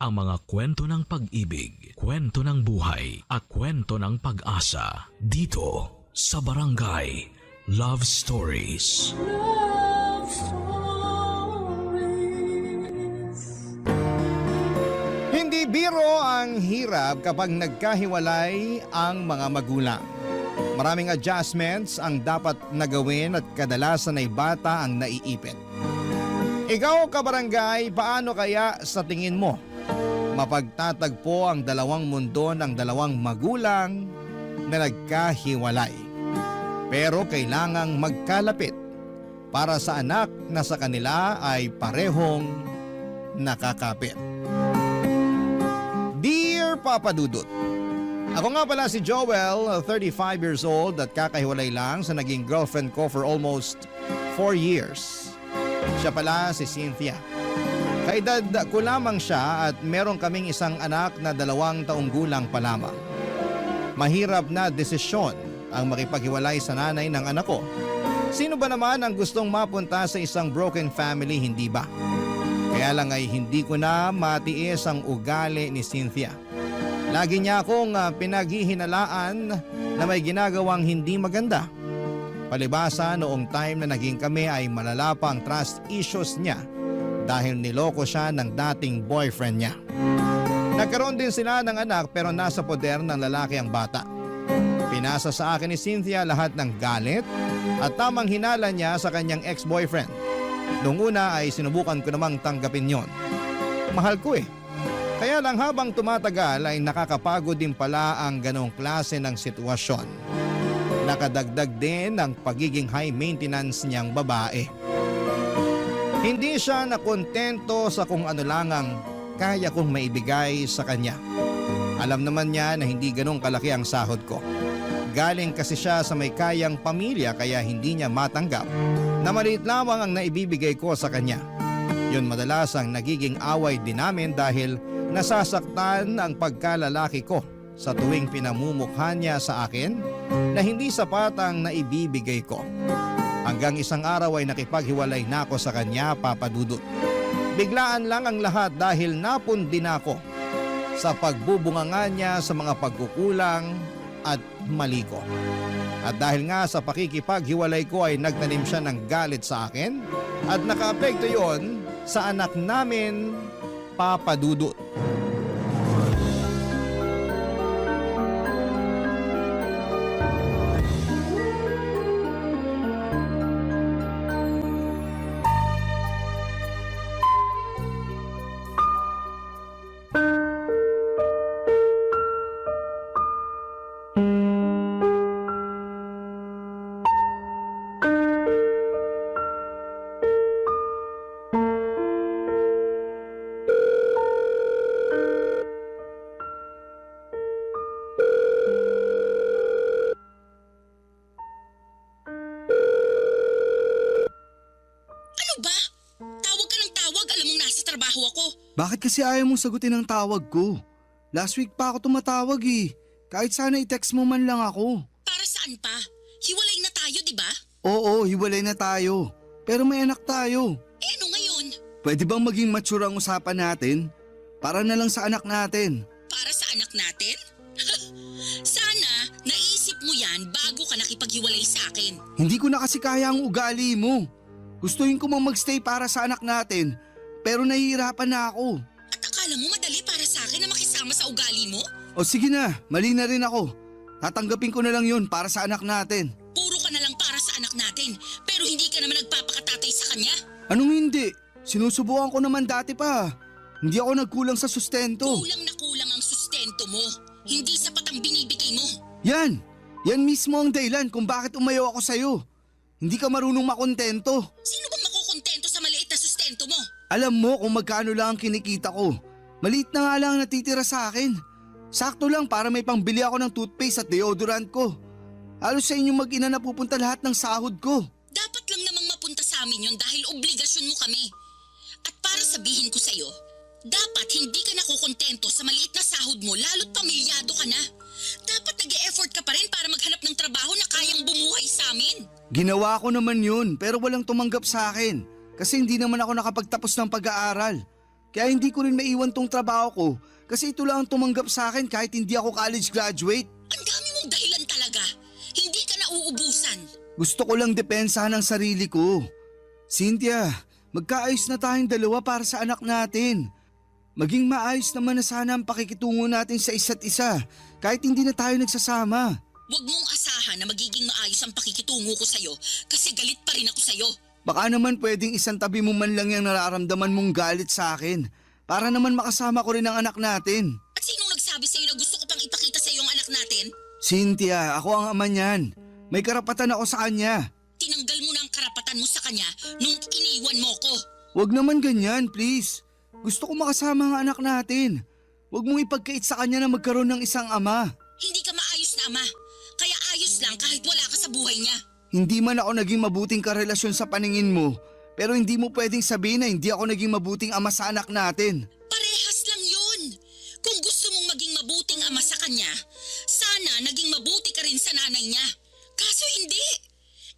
ang mga kwento ng pag-ibig, kwento ng buhay at kwento ng pag-asa dito sa Barangay Love Stories. Love Stories. Hindi biro ang hirap kapag nagkahiwalay ang mga magulang. Maraming adjustments ang dapat nagawin at kadalasan ay bata ang naiipit. Ikaw, kabarangay, paano kaya sa tingin mo mapagtatagpo ang dalawang mundo ng dalawang magulang na nagkahiwalay? Pero kailangang magkalapit para sa anak na sa kanila ay parehong nakakapit. Dear Papa Dudut, ako nga pala si Joel, 35 years old at kakahiwalay lang sa naging girlfriend ko for almost 4 years. Siya pala si Cynthia. Kaedad ko lamang siya at meron kaming isang anak na 2 taong gulang pa lamang. Mahirap na desisyon ang makipaghiwalay sa nanay ng anak ko. Sino ba naman ang gustong mapunta sa isang broken family, hindi ba? Kaya lang ay hindi ko na matiis ang ugali ni Cynthia. Lagi niya akong pinaghihinalaan na may ginagawang hindi maganda. Palibasa noong time na naging kami ay malala pa ang trust issues niya dahil niloko siya ng dating boyfriend niya. Nagkaroon din sila ng anak pero nasa poder ng lalaki ang bata. Pinasa sa akin ni Cynthia lahat ng galit at tamang hinala niya sa kanyang ex-boyfriend. Noong una ay sinubukan ko namang tanggapin yon. Mahal ko eh. Kaya lang habang tumatagal ay nakakapagod din pala ang ganong klase ng sitwasyon. Nakadagdag din ang pagiging high maintenance niyang babae. Hindi siya nakontento sa kung ano lang ang kaya kong maibigay sa kanya. Alam naman niya na hindi ganong kalaki ang sahod ko. Galing kasi siya sa may kayang pamilya kaya hindi niya matanggap na maliit lamang ang naibibigay ko sa kanya. Yun madalas ang nagiging away din namin dahil nasasaktan ang pagkalalaki ko sa tuwing pinamumukha niya sa akin na hindi sapat ang naibibigay ko. Hanggang isang araw ay nakipaghiwalay na ako sa kanya, Papa Dudut. Biglaan lang ang lahat dahil napundi na ako sa pagbubunganga niya sa mga pagkukulang at mali ko. At dahil nga sa pakikipaghiwalay ko ay nagtanim siya ng galit sa akin at nakaapekto yon sa anak namin, Papa Dudut. Bakit kasi ayaw mong sagutin ang tawag ko? Last week pa ako tumatawag eh. Kahit sana i-text mo man lang ako. Para saan pa? Hiwalay na tayo, di ba? Oo, hiwalay na tayo. Pero may anak tayo. Eh ano ngayon? Pwede bang maging mature ang usapan natin? Para na lang sa anak natin. Para sa anak natin? Sana naisip mo yan bago ka nakipaghiwalay sa akin. Hindi ko na kasi kaya ang ugali mo. Gustuhin ko mang magstay para sa anak natin. Pero nahihirapan na ako. At akala mo madali para sa akin na makisama sa ugali mo? O sige na, mali na rin ako. Tatanggapin ko na lang yun para sa anak natin. Puro ka na lang para sa anak natin, pero hindi ka naman nagpapakatatay sa kanya. Anong hindi? Sinusubukan ko naman dati pa. Hindi ako nagkulang sa sustento. Kulang na kulang ang sustento mo. Hindi sapat ang binibigay mo. Yan! Yan mismo ang dahilan kung bakit umayaw ako sa'yo. Hindi ka marunong makontento. Sino bang makukontento sa maliit na sustento mo? Alam mo kung magkano lang ang kinikita ko. Maliit na nga lang ang natitira sa akin. Sakto lang para may pangbili ako ng toothpaste at deodorant ko. Halos sa inyong mag-ina na pupunta lahat ng sahod ko. Dapat lang namang mapunta sa amin yun dahil obligasyon mo kami. At para sabihin ko sa'yo, dapat hindi ka nakukontento sa maliit na sahod mo lalo't pamilyado ka na. Dapat nag-e-effort ka pa rin para maghanap ng trabaho na kayang bumuhay sa amin. Ginawa ko naman yun pero walang tumanggap sa akin kasi hindi naman ako nakapagtapos ng pag-aaral. Kaya hindi ko rin maiwan tong trabaho ko kasi ito lang ang tumanggap sa akin kahit hindi ako college graduate. Ang dami mong dahilan talaga. Hindi ka na uubusan. Gusto ko lang depensahan ang sarili ko. Cynthia, magkaayos na tayong dalawa para sa anak natin. Maging maayos naman na sana ang pakikitungo natin sa isa't isa kahit hindi na tayo nagsasama. Huwag mong asahan na magiging maayos ang pakikitungo ko sa'yo kasi galit pa rin ako sa'yo. Baka naman pwedeng isang tabi mo man lang yung nararamdaman mong galit sa akin para naman makasama ko rin ang anak natin. At sinong nagsabi sa'yo na gusto ko pang ipakita sa'yo ang anak natin? Cynthia, ako ang ama niyan. May karapatan ako sa kanya. Tinanggal mo na ang karapatan mo sa kanya nung iniwan mo ko. Huwag naman ganyan, please. Gusto ko makasama ang anak natin. Huwag mong ipagkait sa kanya na magkaroon ng isang ama. Hindi ka maayos na ama. Kaya ayos lang kahit wala ka sa buhay niya. Hindi man ako naging mabuting karelasyon sa paningin mo, pero hindi mo pwedeng sabihin na hindi ako naging mabuting ama sa anak natin. Parehas lang yun. Kung gusto mong maging mabuting ama sa kanya, sana naging mabuti ka rin sa nanay niya. Kaso hindi.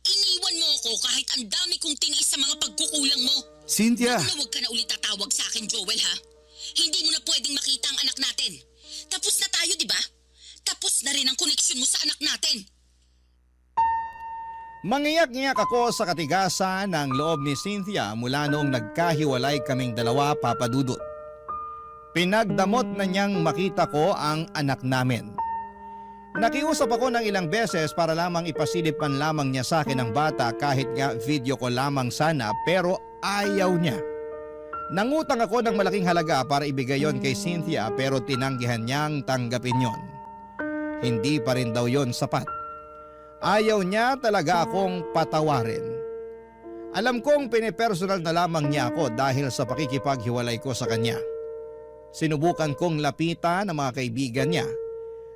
Iniwan mo ako kahit ang dami kong tinis sa mga pagkukulang mo. Cynthia! Huwag ka na ulit tatawag sa akin, Joel, ha? Hindi mo na pwedeng makita ang anak natin. Tapos na tayo, di ba? Tapos na rin ang koneksyon mo sa anak natin. Mangiyak-ngiyak ako sa katigasan ng loob ni Cynthia mula noong nagkahiwalay kaming dalawa, Papa Dudut. Pinagdamot na niyang makita ko ang anak namin. Nakiusap ako ng ilang beses para lamang ipasilip man lamang niya sa akin ang bata kahit nga video ko lamang sana, pero ayaw niya. Nangutang ako ng malaking halaga para ibigay yon kay Cynthia pero tinanggihan niyang tanggapin yon. Hindi pa rin daw yon sapat. Ayaw niya talaga akong patawarin. Alam kong pinipersonal na lamang niya ako dahil sa pakikipaghiwalay ko sa kanya. Sinubukan kong lapitan ang mga kaibigan niya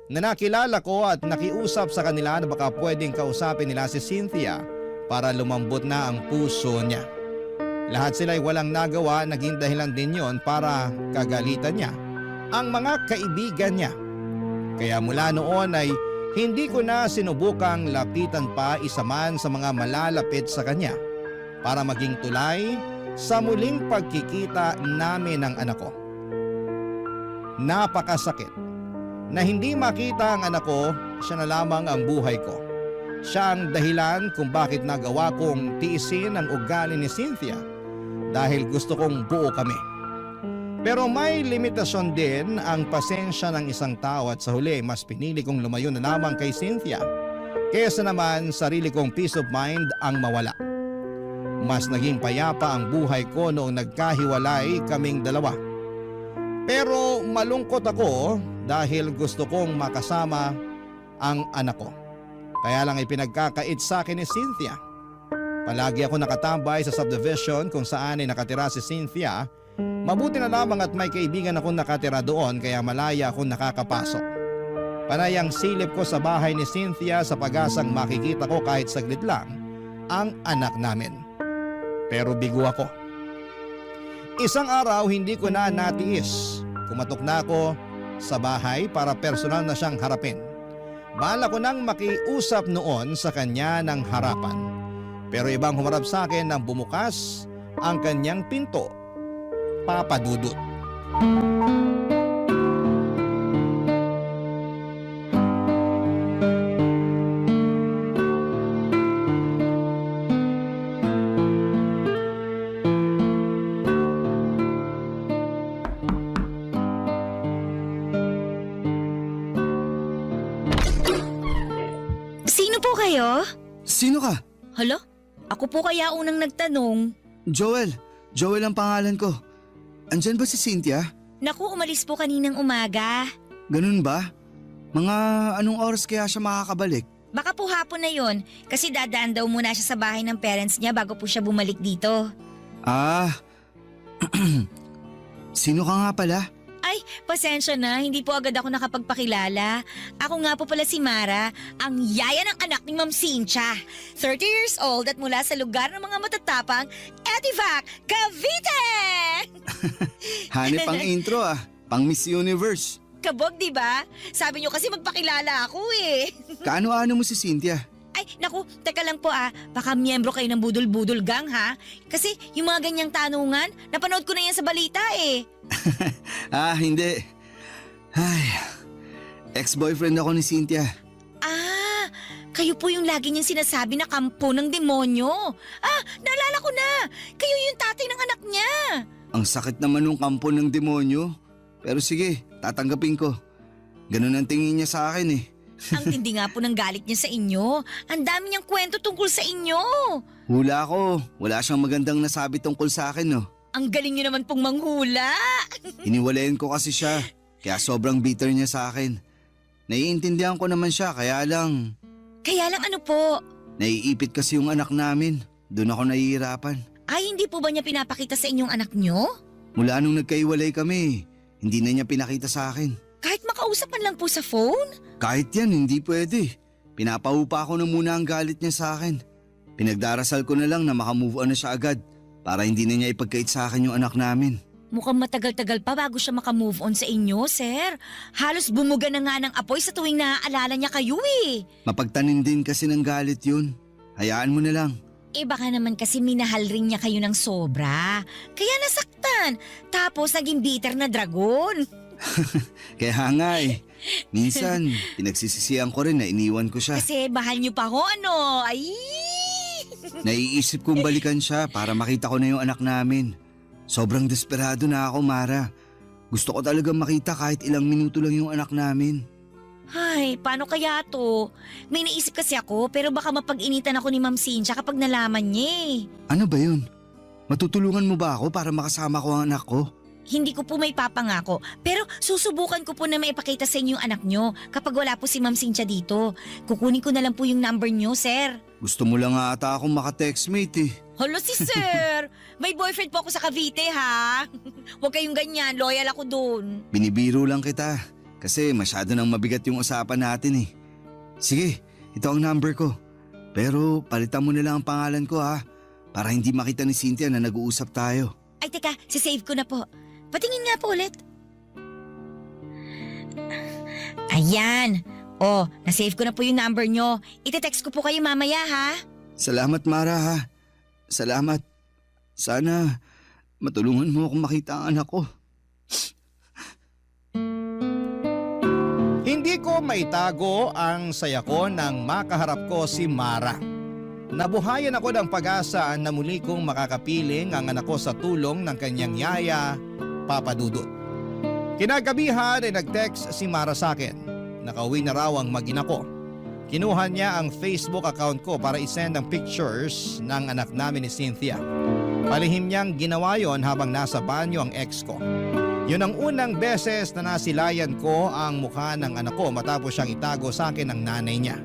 na nakilala ko at nakiusap sa kanila na baka pwedeng kausapin nila si Cynthia para lumambot na ang puso niya. Lahat sila'y walang nagawa, naging dahilan din yon para kagalitan niya ang mga kaibigan niya. Kaya mula noon ay hindi ko na sinubukang lapitan pa isa man sa mga malalapit sa kanya para maging tulay sa muling pagkikita namin ng anak ko. Napakasakit na hindi makita ang anak ko, siya na lamang ang buhay ko. Siya ang dahilan kung bakit nagawa kong tiisin ang ugali ni Cynthia dahil gusto kong buo kami. Pero may limitasyon din ang pasensya ng isang tao at sa huli mas pinili kong lumayo na lamang kay Cynthia kaysa naman sarili kong peace of mind ang mawala. Mas naging payapa ang buhay ko noong nagkahiwalay kaming dalawa. Pero malungkot ako dahil gusto kong makasama ang anak ko. Kaya lang ipinagkakait sa akin ni Cynthia. Palagi ako nakatambay sa subdivision kung saan ay nakatira si Cynthia. Mabuti na lamang at may kaibigan akong nakatira doon kaya malaya akong nakakapasok. Panay ang silip ko sa bahay ni Cynthia sa pag-asang makikita ko kahit saglit lang ang anak namin. Pero bigo ako. Isang araw hindi ko na natiis. Kumatok na ako sa bahay para personal na siyang harapin. Bala ko nang makiusap noon sa kanya ng harapan. Pero ibang humarap sa akin nang bumukas ang kanyang pinto. Papa Dudut. Sino po kayo? Sino ka? Hala? Ako po kaya unang nagtanong. Joel. Joel ang pangalan ko. Andyan ba si Cynthia? Naku, umalis po kaninang umaga. Ganun ba? Mga anong oras kaya siya makakabalik? Baka po hapon na yon kasi dadaan daw muna siya sa bahay ng parents niya bago po siya bumalik dito. Ah, sino ka nga pala? Ay, pasensya na, hindi po agad ako nakapagpakilala. Ako nga po pala si Mara, ang yaya ng anak ni Ma'am Cynthia. 30 years old at mula sa lugar ng mga matatapang, Etivac, Cavite! Hanip ang intro pang Miss Universe. Kabog, di ba? Sabi niyo kasi magpakilala ako eh. Kaano-ano mo si Cynthia? Ay, naku, teka lang po baka miyembro kayo ng budol-budol gang ha? Kasi yung mga ganyang tanungan, napanood ko na yan sa balita eh. Hindi. Ay, ex-boyfriend ako ni Cynthia. Kayo po yung lagi niyang sinasabi na kampo ng demonyo. Naalala ko na. Kayo yung tatay ng anak niya. Ang sakit naman ng kampo ng demonyo. Pero sige, tatanggapin ko. Ganun ang tingin niya sa akin eh. Ang tindi nga po ng galit niya sa inyo. Ang dami niyang kwento tungkol sa inyo. Hula ko, wala siyang magandang nasabi tungkol sa akin no. Ang galing niyo naman pong manghula. Iniwalayan ko kasi siya, kaya sobrang bitter niya sa akin. Naiintindihan ko naman siya, kaya lang Kaya lang ano po? naiipit kasi yung anak namin. Doon ako nahihirapan. Ay, hindi po ba niya pinapakita sa inyong anak niyo? Mula nung nagkaiwalay kami, hindi na niya pinakita sa akin. Kahit makausapan lang po sa phone? Kahit yan, hindi pwede. Pinapahupa ko na muna ang galit niya sa akin. Pinagdarasal ko na lang na makamove on na siya agad para hindi na niya ipagkait sa akin yung anak namin. Mukhang matagal-tagal pa bago siya makamove on sa inyo, sir. Halos bumuga na nga ng apoy sa tuwing naaalala niya kayo eh. Mapagtanim din kasi ng galit yun. Hayaan mo na lang. Baka naman kasi minahal rin niya kayo ng sobra. Kaya nasaktan. Tapos naging bitter na dragon. Kaya nga eh. Minsan, pinagsisisihan ko rin na iniwan ko siya. Kasi bahal niyo pa ho, ano? Ay! Naiisip kong balikan siya para makita ko na yung anak namin. Sobrang desperado na ako, Mara. Gusto ko talagang makita kahit ilang minuto lang yung anak namin. Ay, paano kaya to? May naisip kasi ako pero baka mapag-initan ako ni Ma'am Cynthia kapag nalaman niya eh. Ano ba yun? Matutulungan mo ba ako para makasama ko ang anak ko? Hindi ko po may papangako, pero susubukan ko po na maipakita sa inyo yung anak nyo kapag wala po si Ma'am Cynthia dito. Kukunin ko na lang po yung number nyo, sir. Gusto mo lang nga ata akong maka-textmate eh. Hala si sir! May boyfriend po ako sa Cavite ha? Huwag kayong ganyan, loyal ako dun. Binibiro lang kita kasi masyado nang mabigat yung usapan natin eh. Sige, ito ang number ko. Pero palitan mo na lang ang pangalan ko ha, para hindi makita ni Cynthia na nag-uusap tayo. Ay teka, sisave ko na po. Patingin nga po ulit. Ayan. Nasave ko na po yung number nyo. Ite-text ko po kayo mamaya ha. Salamat Mara ha. Salamat. Sana matulungan mo akong makita ang anak ko. Hindi ko maitago ang saya ko nang makaharap ko si Mara. Nabuhayan ako ng pag-asa na muli kong makakapiling ang anak ko sa tulong ng kanyang yaya, Papa Dudut. Kinagabihan ay nag-text si Mara sa akin. Nakauwi na raw ang mag-ina ko. Kinuha niya ang Facebook account ko para isend ang pictures ng anak namin ni Cynthia. Palihim niyang ginawa yon habang nasa banyo ang ex ko. Yun ang unang beses na nasilayan ko ang mukha ng anak ko matapos siyang itago sa akin ng nanay niya.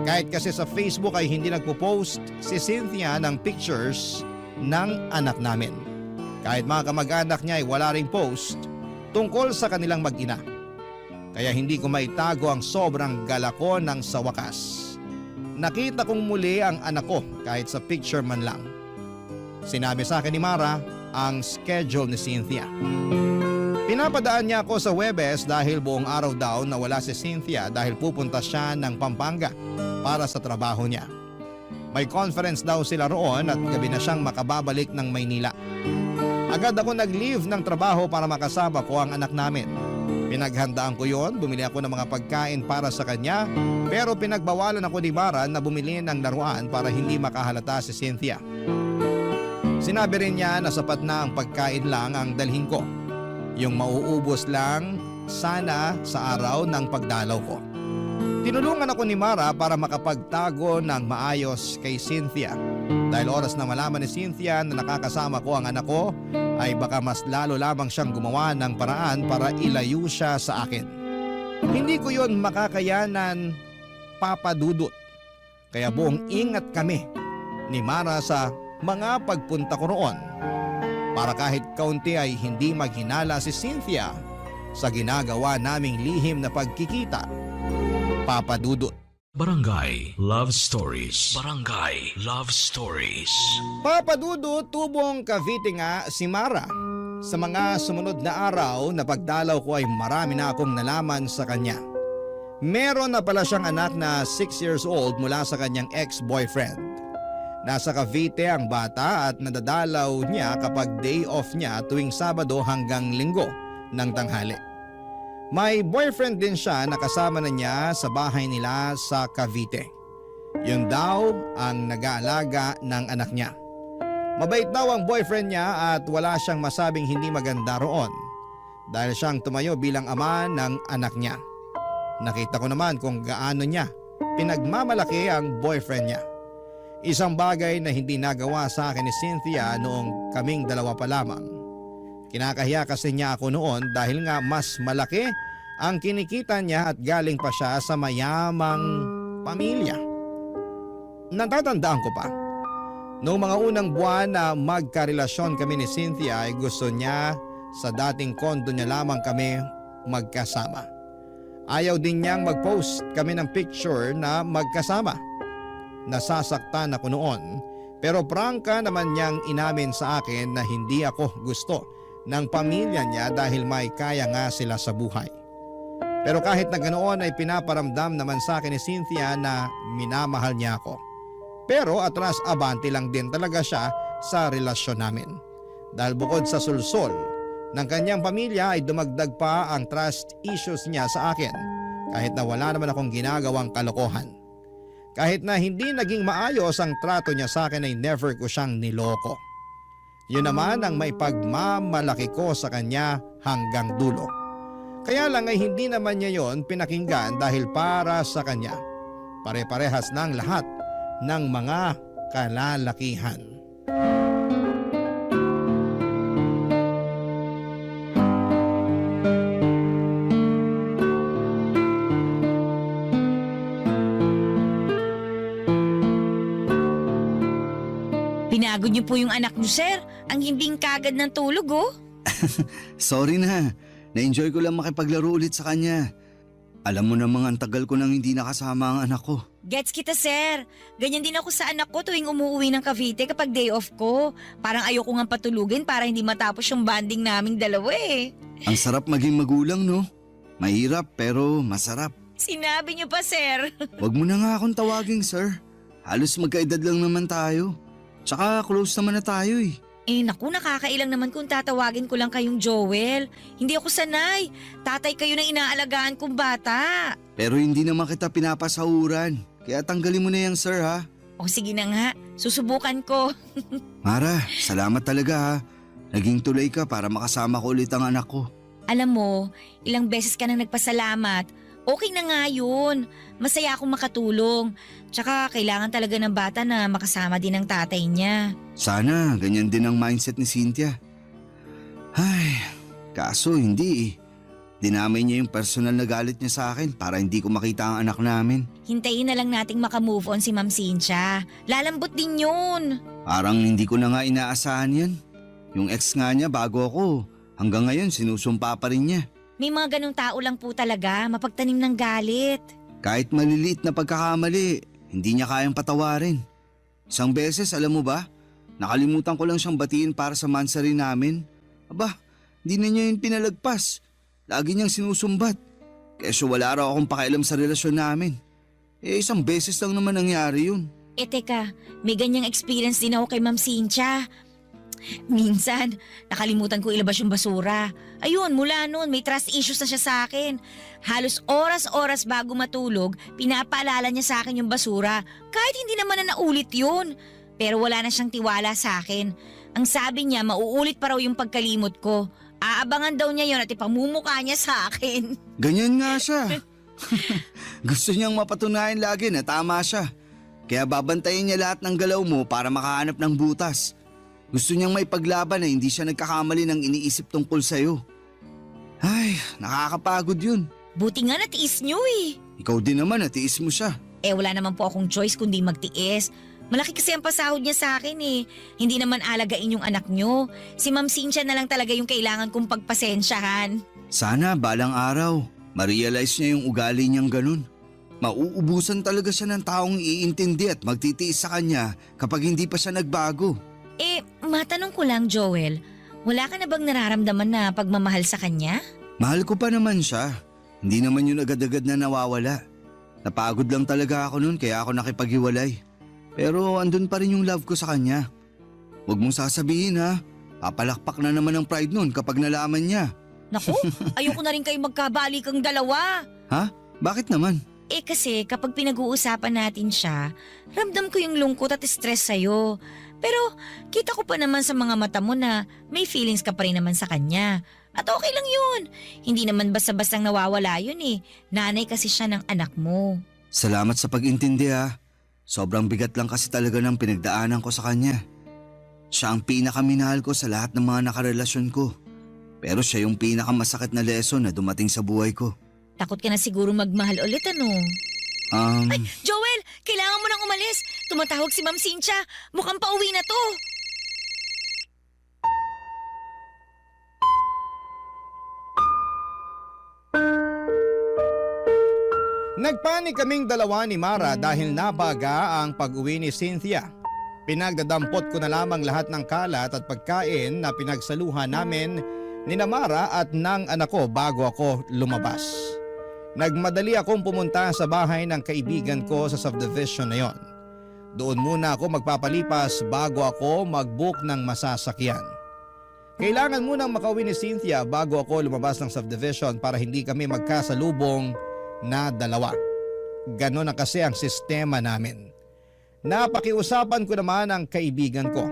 Kahit kasi sa Facebook ay hindi nagpo-post si Cynthia ng pictures ng anak namin. Kahit mga kamag-anak niya ay wala ring post tungkol sa kanilang mag-ina. Kaya hindi ko maitago ang sobrang gala ko nang sa wakas. Nakita kong muli ang anak ko kahit sa picture man lang. Sinabi sa akin ni Mara ang schedule ni Cynthia. Pinapadaan niya ako sa Webes dahil buong araw daw na wala si Cynthia dahil pupunta siya ng Pampanga para sa trabaho niya. May conference daw sila roon at gabi na siyang makababalik ng Maynila. Agad ako nag-leave ng trabaho para makasama ko ang anak namin. Pinaghandaan ko yon, bumili ako ng mga pagkain para sa kanya pero pinagbawalan ako ni Mara na bumili ng laruan para hindi makahalata si Cynthia. Sinabi rin niya na sapat na ang pagkain lang ang dalhin ko. Yung mauubos lang sana sa araw ng pagdalaw ko. Tinulungan ako ni Mara para makapagtago ng maayos kay Cynthia. Dahil oras na malaman ni Cynthia na nakakasama ko ang anak ko, ay baka mas lalo lamang siyang gumawa ng paraan para ilayo siya sa akin. Hindi ko yon makakayanan, Papa Dudut. Kaya buong ingat kami ni Mara sa mga pagpunta ko roon. Para kahit kaunti ay hindi maghinala si Cynthia sa ginagawa naming lihim na pagkikita, Papa Dudut. Barangay Love Stories. Barangay Love Stories. Papa Dudut, tubong Cavite nga si Mara. Sa mga sumunod na araw na pagdalaw ko ay marami na akong nalaman sa kanya. Meron na pala siyang anak na 6 years old mula sa kanyang ex-boyfriend. Nasa Cavite ang bata at nadadalaw niya kapag day off niya tuwing Sabado hanggang Linggo ng tanghali. May boyfriend din siya na kasama na niya sa bahay nila sa Cavite. Yun daw ang nag-aalaga ng anak niya. Mabait daw ang boyfriend niya at wala siyang masabing hindi maganda roon dahil siyang tumayo bilang ama ng anak niya. Nakita ko naman kung gaano niya pinagmamalaki ang boyfriend niya. Isang bagay na hindi nagawa sa akin ni Cynthia noong kaming dalawa pa lamang. Kinakahiya kasi niya ako noon dahil nga mas malaki ang kinikita niya at galing pa siya sa mayamang pamilya. Natatandaan ko pa, noong mga unang buwan na magkarelasyon kami ni Cynthia ay gusto niya sa dating kondo niya lamang kami magkasama. Ayaw din niyang mag-post kami ng picture na magkasama. Nasasaktan ako noon pero prangka naman niyang inamin sa akin na hindi ako gusto ng pamilya niya dahil may kaya nga sila sa buhay. Pero kahit na ganoon ay pinaparamdam naman sa akin ni Cynthia na minamahal niya ako. Pero atras abante lang din talaga siya sa relasyon namin. Dahil bukod sa sulsol ng kanyang pamilya ay dumagdag pa ang trust issues niya sa akin kahit na wala naman akong ginagawang kalokohan. Kahit na hindi naging maayos ang trato niya sa akin ay never ko siyang niloko. Yun naman ang may pagmamalaki ko sa kanya hanggang dulo. Kaya lang ay hindi naman niya yon pinakinggan dahil para sa kanya pare-parehas ng lahat ng mga kalalakihan. Pinagod niyo po yung anak niyo, sir. Ang himbing kagad ng tulog, oh. Sorry na. Na-enjoy ko lang makipaglaro ulit sa kanya. Alam mo namang ang tagal ko nang hindi nakasama ang anak ko. Gets kita, sir. Ganyan din ako sa anak ko tuwing umuwi ng Cavite kapag day off ko. Parang ayoko nga patulugin para hindi matapos yung bonding naming dalawa eh. Ang sarap maging magulang, no? Mahirap pero masarap. Sinabi niyo pa, sir. Wag mo na nga akong tawaging sir. Halos magkaedad lang naman tayo. Tsaka close naman na tayo eh. Eh naku, nakakailang naman kung tatawagin ko lang kayong Joel. Hindi ako sanay. Tatay kayo ng inaalagaan kong bata. Pero hindi naman kita pinapasahuran. Kaya tanggalin mo na yan sir ha. O sige na nga, susubukan ko. Mara, salamat talaga ha. Naging tulay ka para makasama ko ulit ang anak ko. Alam mo, ilang beses ka nang nagpasalamat. Okay na nga yun. Masaya akong makatulong. Tsaka kailangan talaga ng bata na makasama din ang tatay niya. Sana ganyan din ang mindset ni Cynthia. Ay, kaso hindi eh. Dinamay niya yung personal na galit niya sa akin para hindi ko makita ang anak namin. Hintayin na lang nating makamove on si Ma'am Cynthia. Lalambot din yun. Parang hindi ko na nga inaasahan yan. Yung ex nga niya bago ako, hanggang ngayon sinusumpa pa rin niya. May mga ganong tao lang po talaga, mapagtanim ng galit. Kahit maliliit na pagkakamali, hindi niya kayang patawarin. Isang beses, alam mo ba, nakalimutan ko lang siyang batiin para sa mansari namin. Aba, hindi na niya yun pinalagpas. Lagi niyang sinusumbat. Kaya wala raw akong pakialam sa relasyon namin. Eh isang beses lang naman nangyari yun. Eh teka, may ganyang experience din ako kay Ma'am Cynthia. Minsan, nakalimutan ko ilabas yung basura. Ayun, mula noon may trust issues na siya sa akin. Halos oras-oras bago matulog, pinapaalala niya sa akin yung basura. Kahit hindi naman na naulit yun. Pero wala na siyang tiwala sa akin. Ang sabi niya, mauulit pa raw yung pagkalimot ko. Aabangan daw niya yun at ipamumukha niya sa akin. Ganyan nga siya. Gusto niyang mapatunayan lagi na tama siya. Kaya babantayin niya lahat ng galaw mo para makahanap ng butas. Gusto niyang may paglaban na hindi siya nagkakamali ng iniisip tungkol sa'yo. Ay, nakakapagod yun. Buti nga natiis niyo eh. Ikaw din naman, natiis mo siya. Eh wala naman po akong choice kundi magtiis. Malaki kasi ang pasahod niya sa akin eh. Hindi naman alagain yung anak niyo. Si Ma'am Cynthia na lang talaga yung kailangan kong pagpasensyahan. Sana balang araw, ma-realize niya yung ugali niyang ganun. Mauubusan talaga siya ng taong iintindi at magtitiis sa kanya kapag hindi pa siya nagbago. Eh, matanong ko lang Joel, wala ka na bang nararamdaman na pagmamahal sa kanya? Mahal ko pa naman siya. Hindi naman yun agad-agad na nawawala. Napagod lang talaga ako noon kaya ako nakipaghiwalay. Pero andun pa rin yung love ko sa kanya. Huwag mong sasabihin ha, papalakpak na naman ang pride noon kapag nalaman niya. Naku, ayoko na rin kayo magkabalikan dalawa. Ha? Bakit naman? Eh kasi kapag pinag-uusapan natin siya, ramdam ko yung lungkot at stress sa'yo. Pero kita ko pa naman sa mga mata mo na may feelings ka pa rin naman sa kanya. At okay lang yun. Hindi naman basta-bastang nawawala yun eh. Nanay kasi siya ng anak mo. Salamat sa pag-intindi ha. Sobrang bigat lang kasi talaga ng pinagdaanan ko sa kanya. Siya ang pinakaminahal ko sa lahat ng mga nakarelasyon ko. Pero siya yung pinakamasakit na lesson na dumating sa buhay ko. Takot ka na siguro magmahal ulit ano? Ay, Joel! Kailangan mo nang umalis! Tumatawag si Ma'am Cynthia! Mukhang pauwi na to! Nagpanik kaming dalawa ni Mara dahil nabaga ang pag-uwi ni Cynthia. Pinagdadampot ko na lamang lahat ng kalat at pagkain na pinagsaluhan namin ni Mara at ng anak ko bago ako lumabas. Nagmadali akong pumunta sa bahay ng kaibigan ko sa subdivision na yon. Doon muna ako magpapalipas bago ako mag-book ng masasakyan. Kailangan munang makauwi ni Cynthia bago ako lumabas ng subdivision para hindi kami magkasalubong na dalawa. Ganon na kasi ang sistema namin. Napakiusapan ko naman ang kaibigan ko.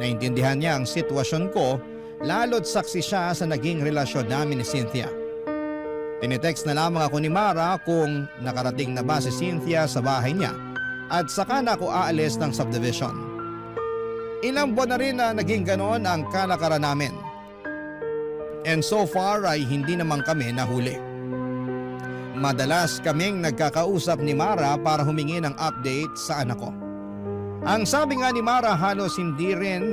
Naintindihan niya ang sitwasyon ko, lalo't saksi siya sa naging relasyon namin ni Cynthia. Tinitext na lamang ako ni Mara kung nakarating na ba si Cynthia sa bahay niya at saka na ako aalis ng subdivision. Ilang buwan na rin na naging ganon ang kalakaran namin. And so far ay hindi naman kami nahuli. Madalas kaming nagkakausap ni Mara para humingi ng update sa anak ko. Ang sabi nga ni Mara, halos hindi rin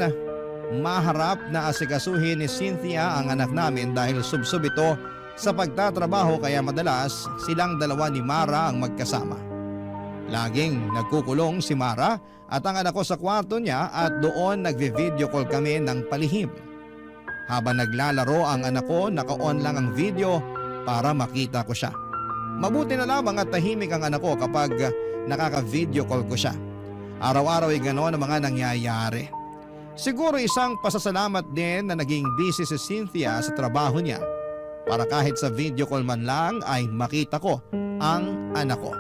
maharap na asikasuhin ni Cynthia ang anak namin dahil subsob ito sa pagtatrabaho kaya madalas silang dalawa ni Mara ang magkasama. Laging nagkukulong si Mara at ang anak ko sa kwarto niya at doon nagvi-video call kami ng palihim. Habang naglalaro ang anak ko, naka-on lang ang video para makita ko siya. Mabuti na lamang at tahimik ang anak ko kapag nakaka-video call ko siya. Araw-araw ay gano'n ang mga nangyayari. Siguro isang pasasalamat din na naging busy si Cynthia sa trabaho niya para kahit sa video call man lang ay makita ko ang anak ko.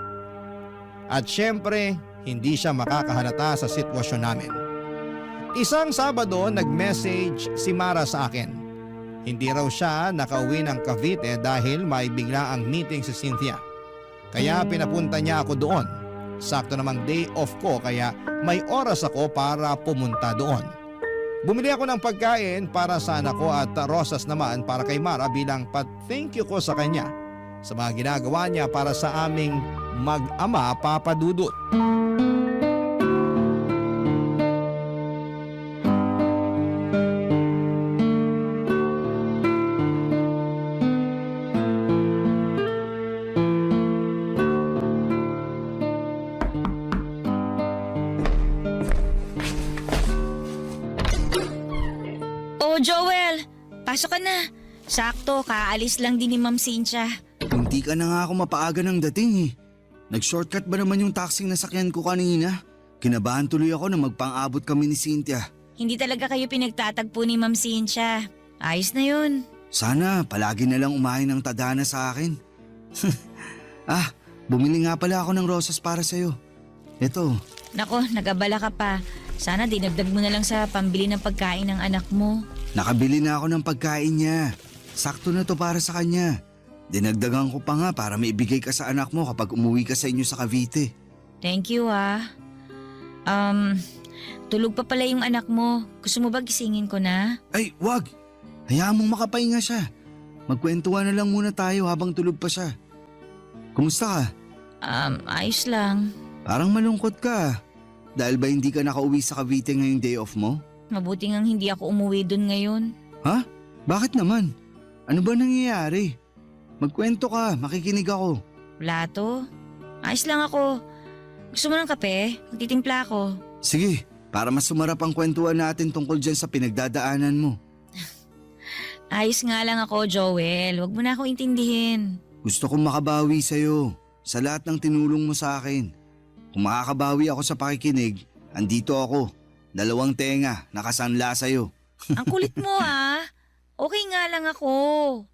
At syempre, hindi siya makakahalata sa sitwasyon namin. Isang Sabado, nag-message si Mara sa akin. Hindi raw siya nakauwi ng Cavite dahil may bigla ang meeting si Cynthia. Kaya pinapunta niya ako doon. Sakto namang day off ko kaya may oras ako para pumunta doon. Bumili ako ng pagkain para sa anak ko at rosas naman para kay Mara bilang thank you ko sa kanya sa mga ginagawa niya para sa aming mag-ama, Papa Dudut. Oh, Joel! Pasok ka na. Sakto, kaalis lang din ni Ma'am Cynthia. Hindi ka na nga ako mapaaga ng dating eh. Nag-shortcut ba naman yung taxing nasakyan ko kanina? Kinabahan tuloy ako na magpang-abot kami ni Cynthia. Hindi talaga kayo pinagtatagpo ni Ma'am Cynthia. Ayos na yun. Sana palagi na lang umahin ng tadhana sa akin. Bumili nga pala ako ng rosas para sa'yo. Ito. Nako, nag-abala ka pa. Sana dinagdag mo na lang sa pambili ng pagkain ng anak mo. Nakabili na ako ng pagkain niya. Sakto na to para sa kanya. Dinagdagan ko pa nga para maibigay ka sa anak mo kapag umuwi ka sa inyo sa Cavite. Thank you ah. Tulog pa pala yung anak mo. Gusto mo ba gisingin ko na? Ay, wag! Hayaan mong makapahinga siya. Magkwentuhan na lang muna tayo habang tulog pa siya. Kumusta ka? Ayos lang. Parang malungkot ka. Dahil ba hindi ka nakauwi sa Cavite ngayong day off mo? Mabuti ngang hindi ako umuwi dun ngayon. Ha? Bakit naman? Ano ba nangyayari? Magkwento ka, makikinig ako. Wala to. Ayos lang ako. Gusto mo ng kape? Magtitimpla ako. Sige, para mas sumarap ang kwentuhan natin tungkol dyan sa pinagdadaanan mo. Ayos nga lang ako, Joel. Huwag mo na akong intindihin. Gusto kong makabawi sa'yo sa lahat ng tinulong mo sa akin. Kung makakabawi ako sa pakikinig, andito ako. 2 tenga, nakasanla sa'yo. Ang kulit mo ah. Okay nga lang ako.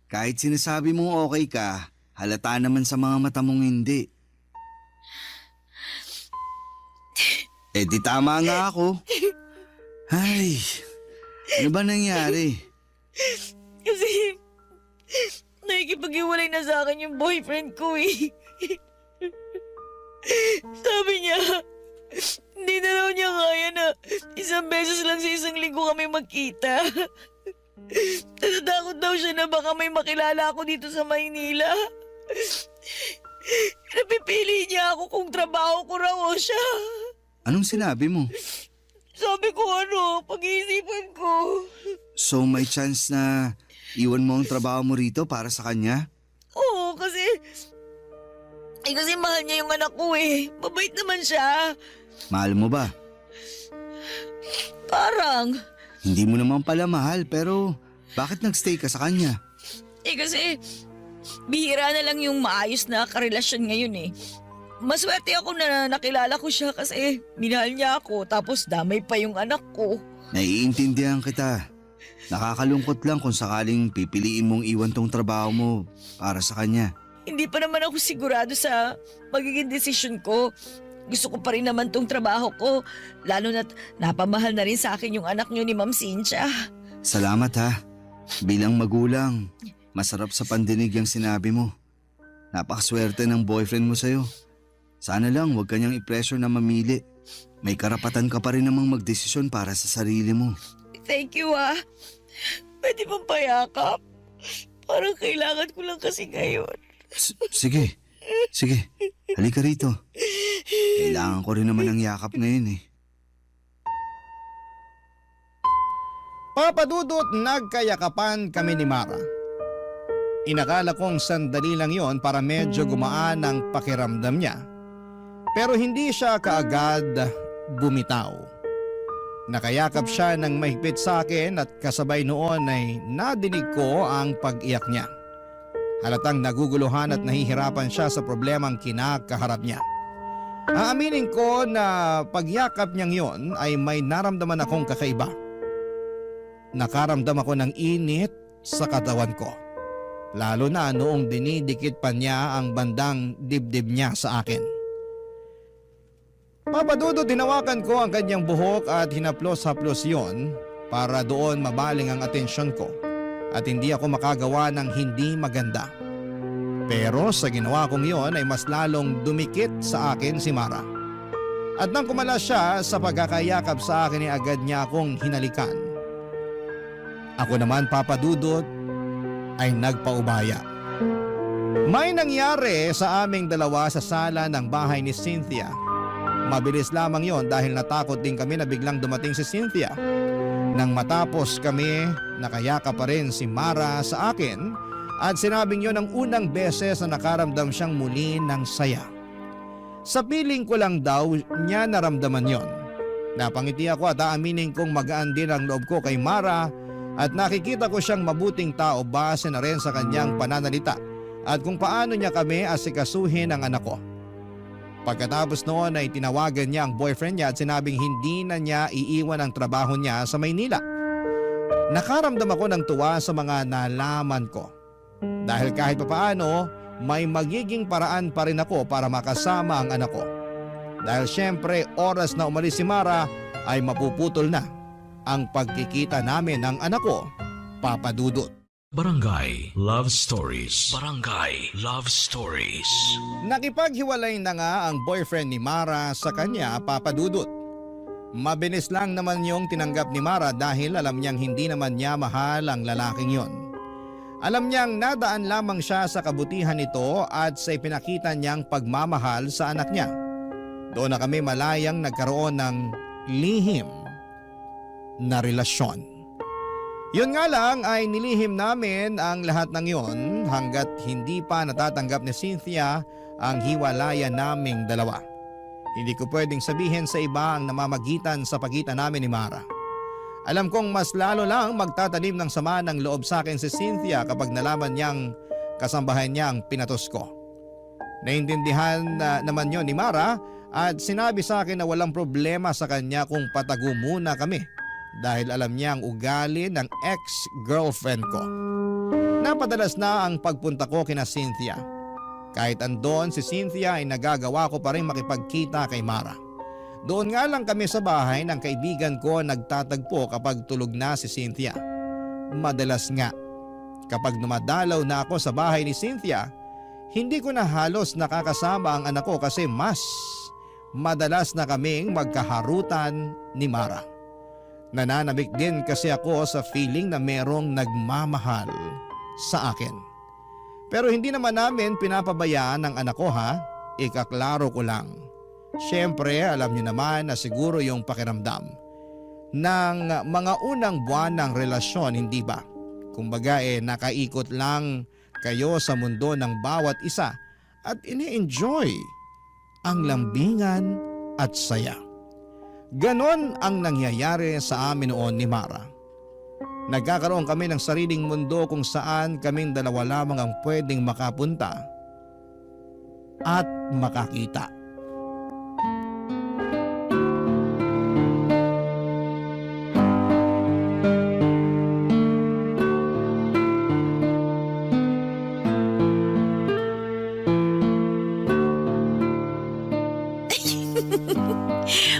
Kahit sinasabi mong okay ka, halata naman sa mga mata mong hindi. Di tama nga ako. Ay, ano ba nangyari? Kasi nakikipag-iwalay na sa akin yung boyfriend ko eh. Sabi niya, hindi na daw niya kaya na 1 beses lang sa 1 linggo kami magkita. Natatakot daw siya na baka may makilala ako dito sa Maynila. Napipili niya ako kung trabaho ko raw o siya. Anong sinabi mo? Sabi ko pag-iisipan ko. So may chance na iwan mo ang trabaho mo rito para sa kanya? Oo, kasi mahal niya yung anak ko eh. Mabait naman siya. Mahal mo ba? Parang. Hindi mo naman pala mahal, pero bakit nagstay ka sa kanya? Kasi bihira na lang yung maayos na karelasyon ngayon eh. Maswerte ako na nakilala ko siya kasi minahal niya ako tapos damay pa yung anak ko. Naiintindihan kita. Nakakalungkot lang kung sakaling pipiliin mong iwan tong trabaho mo para sa kanya. Hindi pa naman ako sigurado sa magiging desisyon ko. Gusto ko pa rin naman tong trabaho ko. Lalo na't napamahal na rin sa akin yung anak niyo ni Ma'am Cynthia. Salamat ha. Bilang magulang, masarap sa pandinig yung sinabi mo. Napakaswerte ng boyfriend mo sa'yo. Sana lang huwag kanyang i-pressure na mamili. May karapatan ka pa rin namang magdesisyon para sa sarili mo. Thank you ah. Pwede bang payakap? Parang kailangan ko lang kasi ngayon. Sige. Halika rito. Kailangan ko rin naman ng yakap ngayon eh. Papadudot, nagkayakapan kami ni Mara. Inakala kong sandali lang yon para medyo gumaan ang pakiramdam niya. Pero hindi siya kaagad bumitaw. Nakayakap siya ng mahigpit sa akin at kasabay noon ay nadinig ko ang pag-iyak niya. Halatang naguguluhan at nahihirapan siya sa problemang kinakaharap niya. Aaminin ko na pagyakap niyang yon ay may naramdaman akong kakaiba. Nakaramdam ako ng init sa katawan ko. Lalo na noong dinidikit pa niya ang bandang dibdib niya sa akin. Papadudo, tinawakan ko ang kanyang buhok at hinaplos-haplos yon para doon mabaling ang atensyon ko at hindi ako makagawa ng hindi maganda. Pero sa ginawa kong yon ay mas lalong dumikit sa akin si Mara. At nang kumala siya sa pagkakayakap sa akin ay agad niya akong hinalikan. Ako naman, papadudot, ay nagpaubaya. May nangyari sa aming dalawa sa sala ng bahay ni Cynthia. Mabilis lamang yon dahil natakot din kami na biglang dumating si Cynthia. Nang matapos kami, nakayaka pa rin si Mara sa akin at sinabing yon ang unang beses na nakaramdam siyang muli ng saya. Sa piling ko lang daw niya naramdaman yon. Napangiti ako at aaminin kong magaan din ang loob ko kay Mara at nakikita ko siyang mabuting tao base na rin sa kanyang pananalita at kung paano niya kami asikasuhin ang anak ko. Pagkatapos noon ay tinawagan niya ang boyfriend niya at sinabing hindi na niya iiwan ang trabaho niya sa Maynila. Nakaramdam ako ng tuwa sa mga nalaman ko. Dahil kahit papaano, may magiging paraan pa rin ako para makasama ang anak ko. Dahil syempre oras na umalis si Mara ay mapuputol na ang pagkikita namin ng anak ko, Papadudot. Barangay Love Stories. Barangay Love Stories. Nakipaghiwalay na nga ang boyfriend ni Mara sa kanya, Papadudot. Mabilis lang naman yung tinanggap ni Mara dahil alam niyang hindi naman niya mahal ang lalaking yon. Alam niyang nadaan lamang siya sa kabutihan nito at sa ipinakita niyang pagmamahal sa anak niya. Doon na kami malayang nagkaroon ng lihim na relasyon. Yun nga lang ay nilihim namin ang lahat ng yon hanggat hindi pa natatanggap ni Cynthia ang hiwalayan naming dalawa. Hindi ko pwedeng sabihin sa iba ang namamagitan sa pagitan namin ni Mara. Alam kong mas lalo lang magtatanim ng sama ng loob sa akin si Cynthia kapag nalaman niyang kasambahay niya ang pinatos ko. Naintindihan naman yon ni Mara at sinabi sa akin na walang problema sa kanya kung patago muna kami dahil alam niya ang ugali ng ex-girlfriend ko. Napadalas na ang pagpunta ko kina Cynthia. Kahit andon si Cynthia ay nagagawa ko pa rin makipagkita kay Mara. Doon nga lang kami sa bahay ng kaibigan ko nagtatagpo kapag tulog na si Cynthia. Madalas nga, kapag dumadalaw na ako sa bahay ni Cynthia, hindi ko na halos nakakasama ang anak ko kasi mas madalas na kaming magkaharutan ni Mara. Nananabik din kasi ako sa feeling na merong nagmamahal sa akin. Pero hindi naman namin pinapabayaan ang anak ko ha, ikaklaro ko lang. Siyempre alam niyo naman na siguro yung pakiramdam ng mga unang buwan ng relasyon, hindi ba? Kumbaga nakaikot lang kayo sa mundo ng bawat isa at ini-enjoy ang lambingan at saya. Ganon ang nangyayari sa amin noon ni Mara. Nagkakaroon kami ng sariling mundo kung saan kaming dalawa lamang ang pwedeng makapunta at makakita.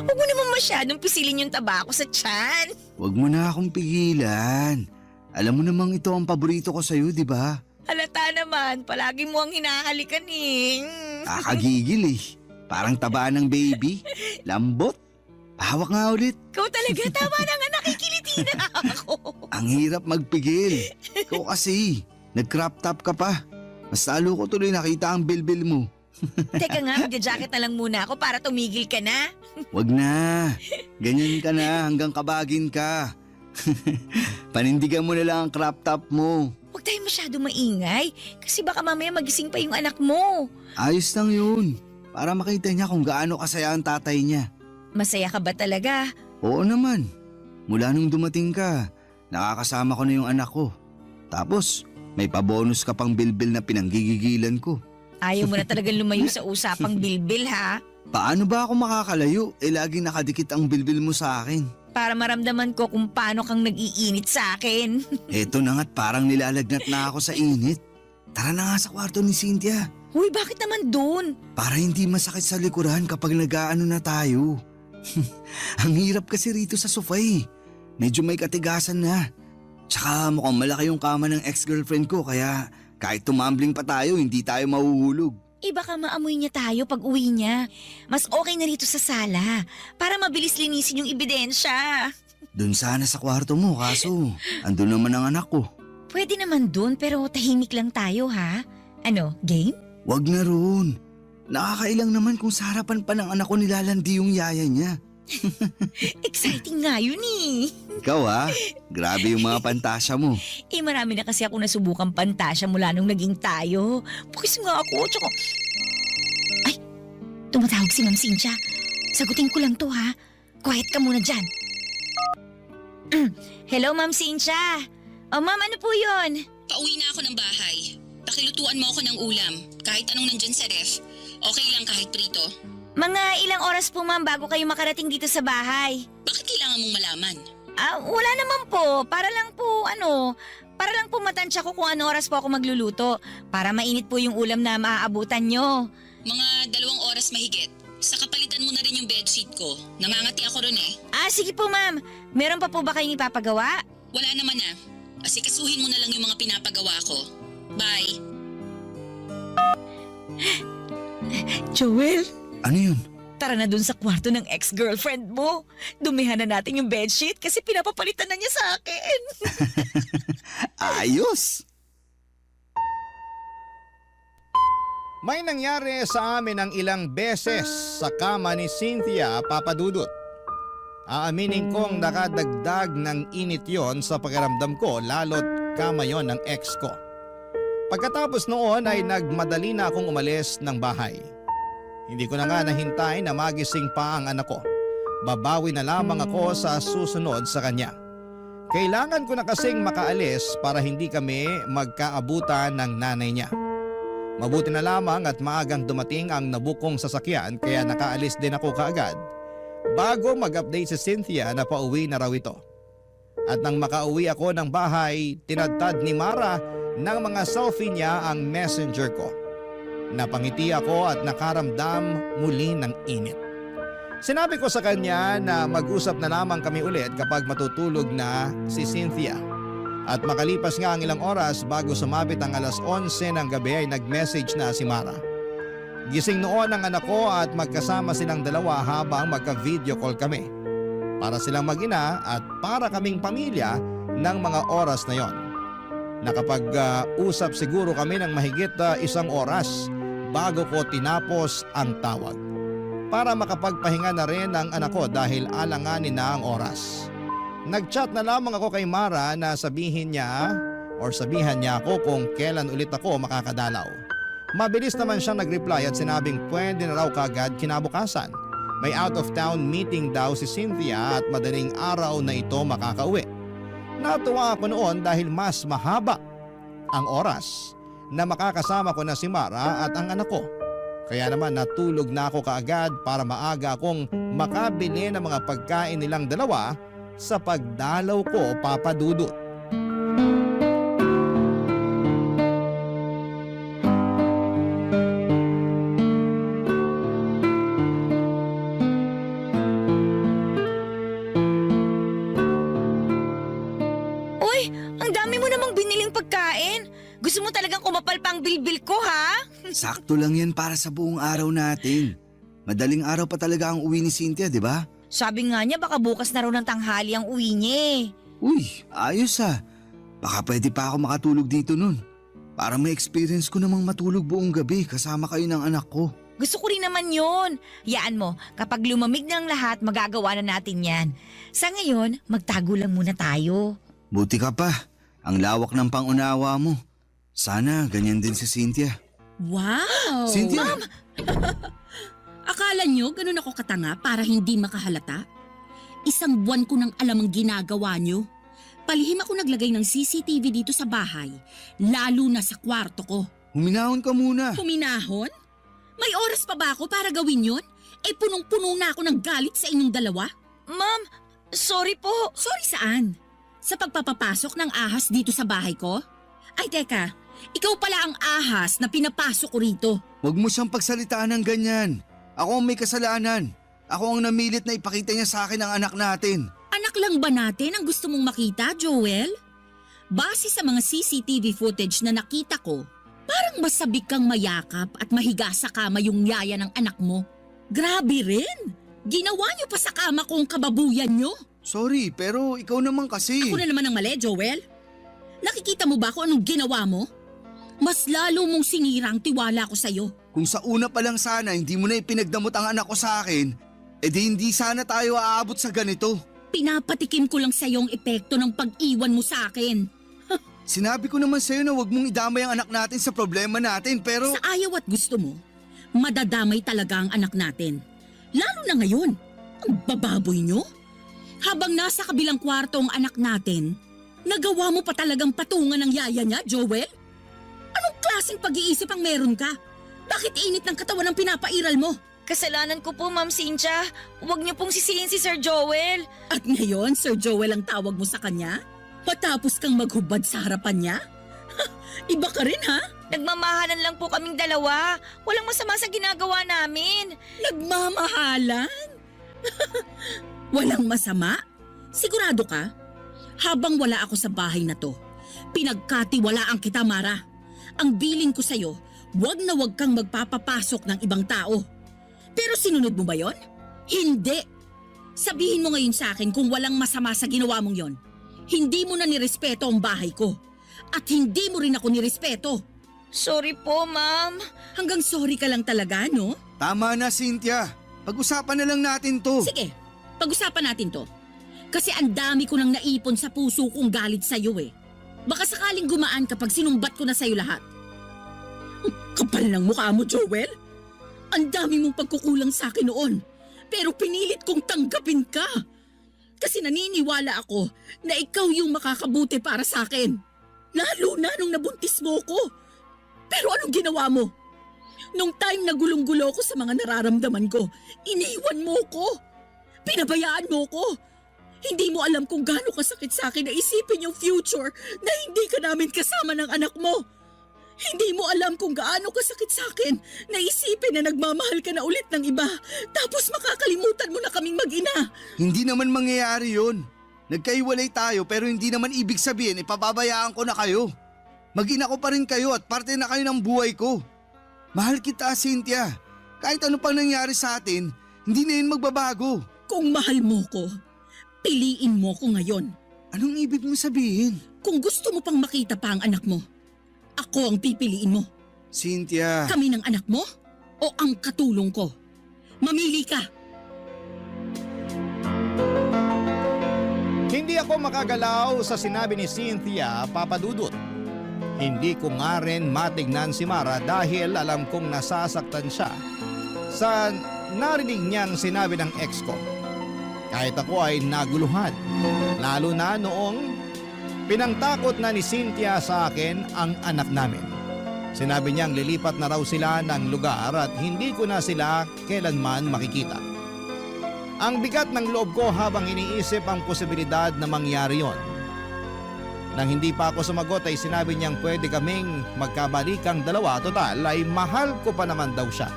Huwag mo naman masyadong pisilin yung tabako sa tiyan. Huwag mo na akong pigilan. Alam mo namang ito ang paborito ko sa'yo, di ba? Halata naman, palagi mo ang hinahalikan eh. Kakagigil eh. Parang tabaan ng baby. Lambot. Hawak nga ulit. Ikaw talaga, tama na nga, nakikiliti na ako. Ang hirap magpigil. Ikaw kasi, nag-crop top ka pa. Mas lalo ko tuloy nakita ang bilbil mo. Teka nga, magja-jacket na lang muna ako para tumigil ka na. Wag na. Ganyan ka na hanggang kabagin ka. Panindigan mo na lang ang crop top mo. Huwag tayo masyado maingay kasi baka mamaya magising pa yung anak mo. Ayos lang yun. Para makita niya kung gaano kasaya ang tatay niya. Masaya ka ba talaga? Oo naman. Mula nung dumating ka, nakakasama ko na yung anak ko. Tapos, may pabonus ka pang bilbil na pinanggigigilan ko. Ayaw mo na talagang lumayo sa usapang bilbil ha? Paano ba ako makakalayo? Laging nakadikit ang bilbil mo sa akin. Para maramdaman ko kung paano kang nag-iinit sa akin. Eto na nga't parang nilalagnat na ako sa init. Tara na nga sa kwarto ni Cynthia. Huy, bakit naman doon? Para hindi masakit sa likuran kapag nag-aano na tayo. Ang hirap kasi rito sa sofa eh. Medyo may katigasan na. Tsaka mukhang malaki yung kama ng ex-girlfriend ko kaya kahit tumambling pa tayo hindi tayo mahuhulog. Baka maamoy niya tayo pag uwi niya. Mas okay na rito sa sala para mabilis linisin yung ebidensya. Doon sana sa kwarto mo kaso andun naman ang anak ko. Pwede naman doon pero tahimik lang tayo ha. Ano, game? Wag na roon. Nakakailang naman kung sa harapan pa ng anak ko nilalandi yung yaya niya. Exciting nga yun eh. Ikaw ha, grabe yung mga pantasya mo. Marami na kasi ako nasubukang pantasya mula nung naging tayo. Pukis nga ako, tsaka... Ay, tumatawag si Ma'am Cynthia. Sagutin ko lang to ha. Quiet ka muna dyan. Hello, Ma'am Cynthia. Oh, Ma'am, ano po yun? Pauwi na ako ng bahay. Pakilutuan mo ako ng ulam. Kahit anong nandyan sa ref. Okay lang kahit prito. Mga ilang oras po, Ma'am, bago kayo makarating dito sa bahay. Bakit kailangan mong malaman? Wala naman po. Para lang po matansya ko kung ano oras po ako magluluto. Para mainit po yung ulam na maaabutan nyo. Mga 2 oras mahigit. Sa kapalitan mo na rin yung bedsheet ko. Nangangati ako ron eh. Sige po, Ma'am. Meron pa po ba kayong ipapagawa? Wala naman ah. Asikasuhin mo na lang yung mga pinapagawa ko. Bye. Joel, Ano yun? tara na dun sa kwarto ng ex-girlfriend mo. Dumihan na natin yung bedsheet kasi pinapapalitan na niya sa akin. Ayos! May nangyari sa amin ng ilang beses sa kama ni Cynthia, Papa Dudut. Aaminin kong nakadagdag ng init yon sa pakiramdam ko lalo't kama yon ng ex ko. Pagkatapos noon ay nagmadali na akong umalis ng bahay. Hindi ko na nga nahintay na magising pa ang anak ko. Babawi na lamang ako sa susunod sa kanya. Kailangan ko na kasing makaalis para hindi kami magkaabutan ng nanay niya. Mabuti na lamang at maagang dumating ang nabukong sasakyan kaya nakaalis din ako kaagad bago mag-update si Cynthia na pauwi na raw ito. At nang makauwi ako ng bahay, tinadtad ni Mara ng mga selfie niya ang messenger ko. Napangiti ako at nakaramdam muli ng init. Sinabi ko sa kanya na mag-usap na lamang kami ulit kapag matutulog na si Cynthia. At makalipas nga ang ilang oras bago sumabit ang alas 11 ng gabi ay nag-message na si Mara. Gising noon ang anak ko at magkasama silang dalawa habang magka-video call kami. Para silang mag-ina at para kaming pamilya ng mga oras na yon. Nakapag-usap siguro kami ng mahigit 1 oras bago ko tinapos ang tawag. Para makapagpahinga na rin ang anak ko dahil alanganin na ang oras. Nag-chat na lamang ako kay Mara na sabihan niya ako kung kailan ulit ako makakadalaw. Mabilis naman siyang nag-reply at sinabing pwede na raw kagad kinabukasan. May out of town meeting daw si Cynthia at madaling araw na ito makakauwi. Natuwa ako noon dahil mas mahaba ang oras na makakasama ko na si Mara at ang anak ko. Kaya naman natulog na ako kaagad para maaga akong makabili ng mga pagkain nilang dalawa sa pagdalaw ko, Papa Dudut. Uy, ang dami mo namang biniling pagkain. Gusto mo talagang kumapal pang bilbil ko, ha? Sakto lang yan para sa buong araw natin. Madaling araw pa talaga ang uwi ni Cynthia, di ba? Sabi nga niya baka bukas na raw ng tanghali ang uwi niya eh. Uy, ayos ah. Baka pwede pa ako makatulog dito nun. Para may experience ko namang matulog buong gabi kasama kayo ng anak ko. Gusto ko rin naman yun. Yaan mo, kapag lumamig na ang lahat, magagawa na natin yan. Sa ngayon, magtago lang muna tayo. Buti ka pa. Ang lawak ng pangunawa mo. Sana ganyan din si Cynthia. Wow! Cynthia! Ma'am! Akala nyo ganun ako katanga para hindi makahalata? 1 buwan ko nang alam ang ginagawa nyo. Palihim ako naglagay ng CCTV dito sa bahay, lalo na sa kwarto ko. Huminahon ka muna. Huminahon? May oras pa ba ako para gawin yon? Eh punong-puno na ako ng galit sa inyong dalawa. Ma'am, sorry po. Sorry saan? Sa pagpapapasok ng ahas dito sa bahay ko? Ay teka, ikaw pala ang ahas na pinapasok ko rito. Huwag mo siyang pagsalitaan ng ganyan. Ako ang may kasalanan. Ako ang namilit na ipakita niya sa akin ang anak natin. Anak lang ba natin ang gusto mong makita, Joel? Base sa mga CCTV footage na nakita ko, parang masabik kang mayakap at mahiga sa kama yung yaya ng anak mo. Grabe rin! Ginawa niyo pa sa kama ko ang kababuyan niyo. Sorry, pero ikaw naman kasi. Ako na naman ang mali, Joel. Nakikita mo ba kung anong ginawa mo? Mas lalo mong sinira ang tiwala ko sa'yo. Kung sa una pa lang sana hindi mo na ipinagdamot ang anak ko sa akin, edi hindi sana tayo aabot sa ganito. Pinapatikim ko lang sa'yo ang epekto ng pag-iwan mo sa akin. Sinabi ko naman sa'yo na huwag mong idamay ang anak natin sa problema natin pero… Sa ayaw at gusto mo, madadamay talaga ang anak natin. Lalo na ngayon, ang bababoy nyo. Habang nasa kabilang kwarto ang anak natin, nagawa mo pa talagang patungan ng yaya niya, Joel? Anong klaseng pag-iisip ang meron ka? Bakit init ng katawan ang pinapairal mo? Kasalanan ko po, Ma'am Cynthia. Huwag niyo pong sisihin si Sir Joel. At ngayon, Sir Joel ang tawag mo sa kanya? Patapos kang maghubad sa harapan niya? Iba ka rin ha? Nagmamahalan lang po kaming dalawa. Walang masama sa ginagawa namin. Nagmamahalan? Walang masama? Sigurado ka? Habang wala ako sa bahay na to, pinagkatiwalaan kita, Mara. Ang biling ko sa'yo, wag na wag kang magpapapasok ng ibang tao. Pero sinunod mo ba yon? Hindi. Sabihin mo ngayon sa akin kung walang masama sa ginawa mong yon. Hindi mo na nirespeto ang bahay ko. At hindi mo rin ako nirespeto. Sorry po, Ma'am. Hanggang sorry ka lang talaga, no? Tama na, Cynthia. Pag-usapan na lang natin to. Sige, pag-usapan natin to. Kasi ang dami ko nang naipon sa puso kong galit sa'yo eh. Baka sakaling gumaan kapag sinumbat ko na sa'yo lahat. Kapal ng mukha mo, Joel. Ang dami mong pagkukulang sa akin noon. Pero pinilit kong tanggapin ka. Kasi naniniwala ako na ikaw yung makakabuti para sa akin. Lalo na nung nabuntis mo ko. Pero anong ginawa mo? Nung time na gulong-gulo ko sa mga nararamdaman ko, iniwan mo ko. Pinabayaan mo ko. Hindi mo alam kung gaano kasakit sa akin na isipin yung future na hindi ka namin kasama ng anak mo. Hindi mo alam kung gaano kasakit sa akin na isipin na nagmamahal ka na ulit ng iba tapos makakalimutan mo na kaming mag-ina. Hindi naman mangyayari yun. Nagkaiwalay tayo pero hindi naman ibig sabihin ipababayaan ko na kayo. Mag-ina ko pa rin kayo at parte na kayo ng buhay ko. Mahal kita, Cynthia. Kahit ano pang nangyari sa atin, hindi na yun magbabago. Kung mahal mo ko, piliin mo ko ngayon. Anong ibig mo sabihin? Kung gusto mo pang makita pa ang anak mo, ako ang pipiliin mo. Cynthia. Kami ng anak mo o ang katulong ko? Mamili ka. Hindi ako makagalaw sa sinabi ni Cynthia, Papa Dudut. Hindi ko nga rin matignan si Mara dahil alam kong nasasaktan siya sa narinig niyang sinabi ng ex ko. Kahit ako ay naguluhan, lalo na noong pinangtakot na ni Cynthia sa akin ang anak namin. Sinabi niyang lilipat na raw sila ng lugar at hindi ko na sila kailanman makikita. Ang bigat ng loob ko habang iniisip ang posibilidad na mangyari yon. Nang hindi pa ako sumagot ay sinabi niyang pwede kaming magkabalikang dalawa, total ay mahal ko pa naman daw siya.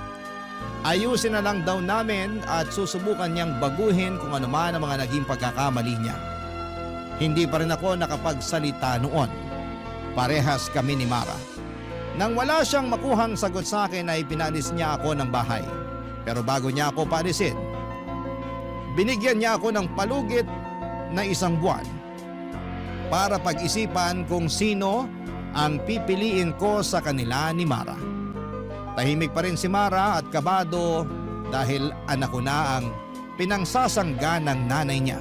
Ayusin na lang daw namin at susubukan niyang baguhin kung ano man ang mga naging pagkakamali niya. Hindi pa rin ako nakapagsalita noon. Parehas kami ni Mara. Nang wala siyang makuhang sagot sa akin ay pinalis niya ako ng bahay. Pero bago niya ako paalisin, binigyan niya ako ng palugit na 1 buwan para pag-isipan kung sino ang pipiliin ko sa kanila ni Mara. Tahimik pa rin si Mara at kabado dahil anak ko na ang pinangsasangga ng nanay niya.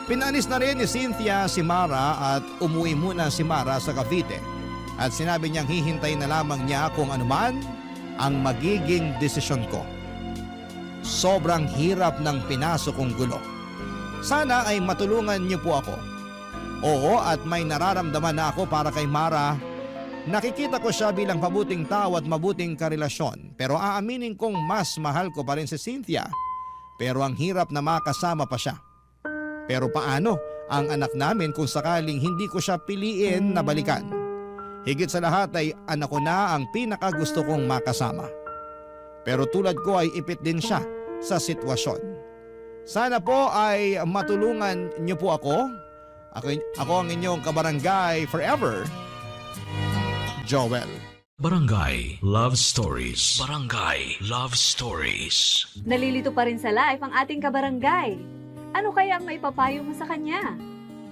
Pinalis na rin ni Cynthia si Mara at umuwi muna si Mara sa Cavite at sinabi niyang hihintay na lamang niya kung anuman ang magiging desisyon ko. Sobrang hirap ng pinasok kong gulo. Sana ay matulungan niyo po ako. Oo, at may nararamdaman na ako para kay Mara. Nakikita ko siya bilang mabuting tao at mabuting karelasyon. Pero aaminin kong mas mahal ko pa rin si Cynthia. Pero ang hirap na makasama pa siya. Pero paano ang anak namin kung sakaling hindi ko siya piliin na balikan? Higit sa lahat ay anak ko na ang pinakagusto kong makasama. Pero tulad ko ay ipit din siya sa sitwasyon. Sana po ay matulungan niyo po ako. Ako ang inyong kabarangay forever, Joel. Barangay Love Stories. Barangay Love Stories. Nalilito pa rin sa life ang ating kabarangay. Ano kaya ang maipapayo mo sa kanya?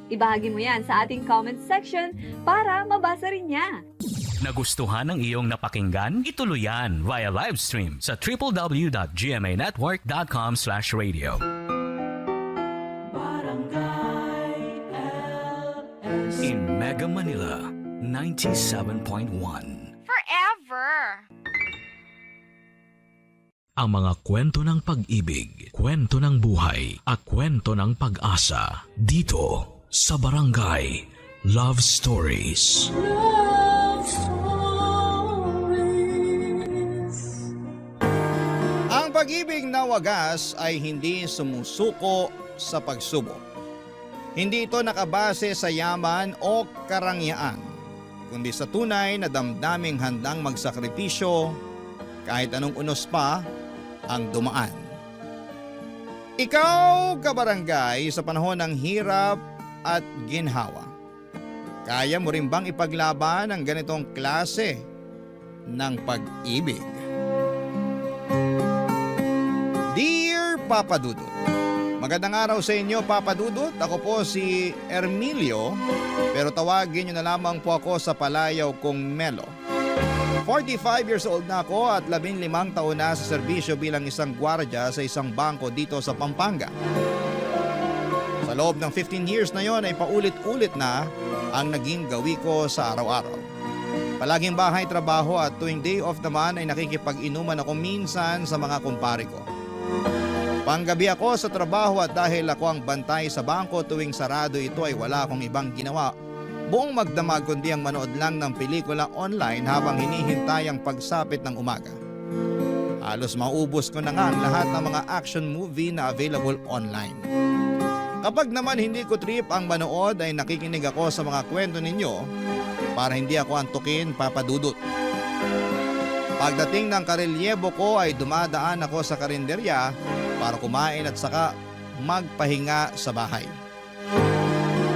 Ibahagi mo yan sa ating comment section para mabasa rin niya. Nagustuhan ng iyong napakinggan? Ituloy yan via live stream sa www.gmanetwork.com/radio. In Mega Manila, 97.1. Forever! Ang mga kwento ng pag-ibig, kwento ng buhay, at kwento ng pag-asa dito sa Barangay Love Stories. Love Stories. Ang pag-ibig na wagas ay hindi sumusuko sa pagsubok. Hindi ito nakabase sa yaman o karangyaan, kundi sa tunay na damdaming handang magsakripisyo kahit anong unos pa ang dumaan. Ikaw, kabarangay, sa panahon ng hirap at ginhawa, kaya mo rin bang ipaglaban ang ganitong klase ng pag-ibig? Dear Papa Dudut, magandang araw sa inyo, Papa Dudut. Ako po si Ermilio, pero tawagin niyo na lamang po ako sa palayaw kong Melo. 45 years old na ako at 15 taon na sa serbisyo bilang isang gwardiya sa isang bangko dito sa Pampanga. Sa loob ng 15 years na yon ay paulit-ulit na ang naging gawi ko sa araw-araw. Palaging bahay, trabaho at tuwing day off naman ay nakikipag-inuman ako minsan sa mga kumpare ko. Panggabi ako sa trabaho at dahil ako ang bantay sa bangko tuwing sarado ito ay wala akong ibang ginawa. Buong magdamag kundi ang manood lang ng pelikula online habang hinihintay ang pagsapit ng umaga. Halos maubos ko na nga ang lahat ng mga action movie na available online. Kapag naman hindi ko trip ang manood ay nakikinig ako sa mga kwento ninyo para hindi ako antukin, Papa Dudut. Pagdating ng karelyebo ko ay dumadaan ako sa karinderya para kumain at saka magpahinga sa bahay.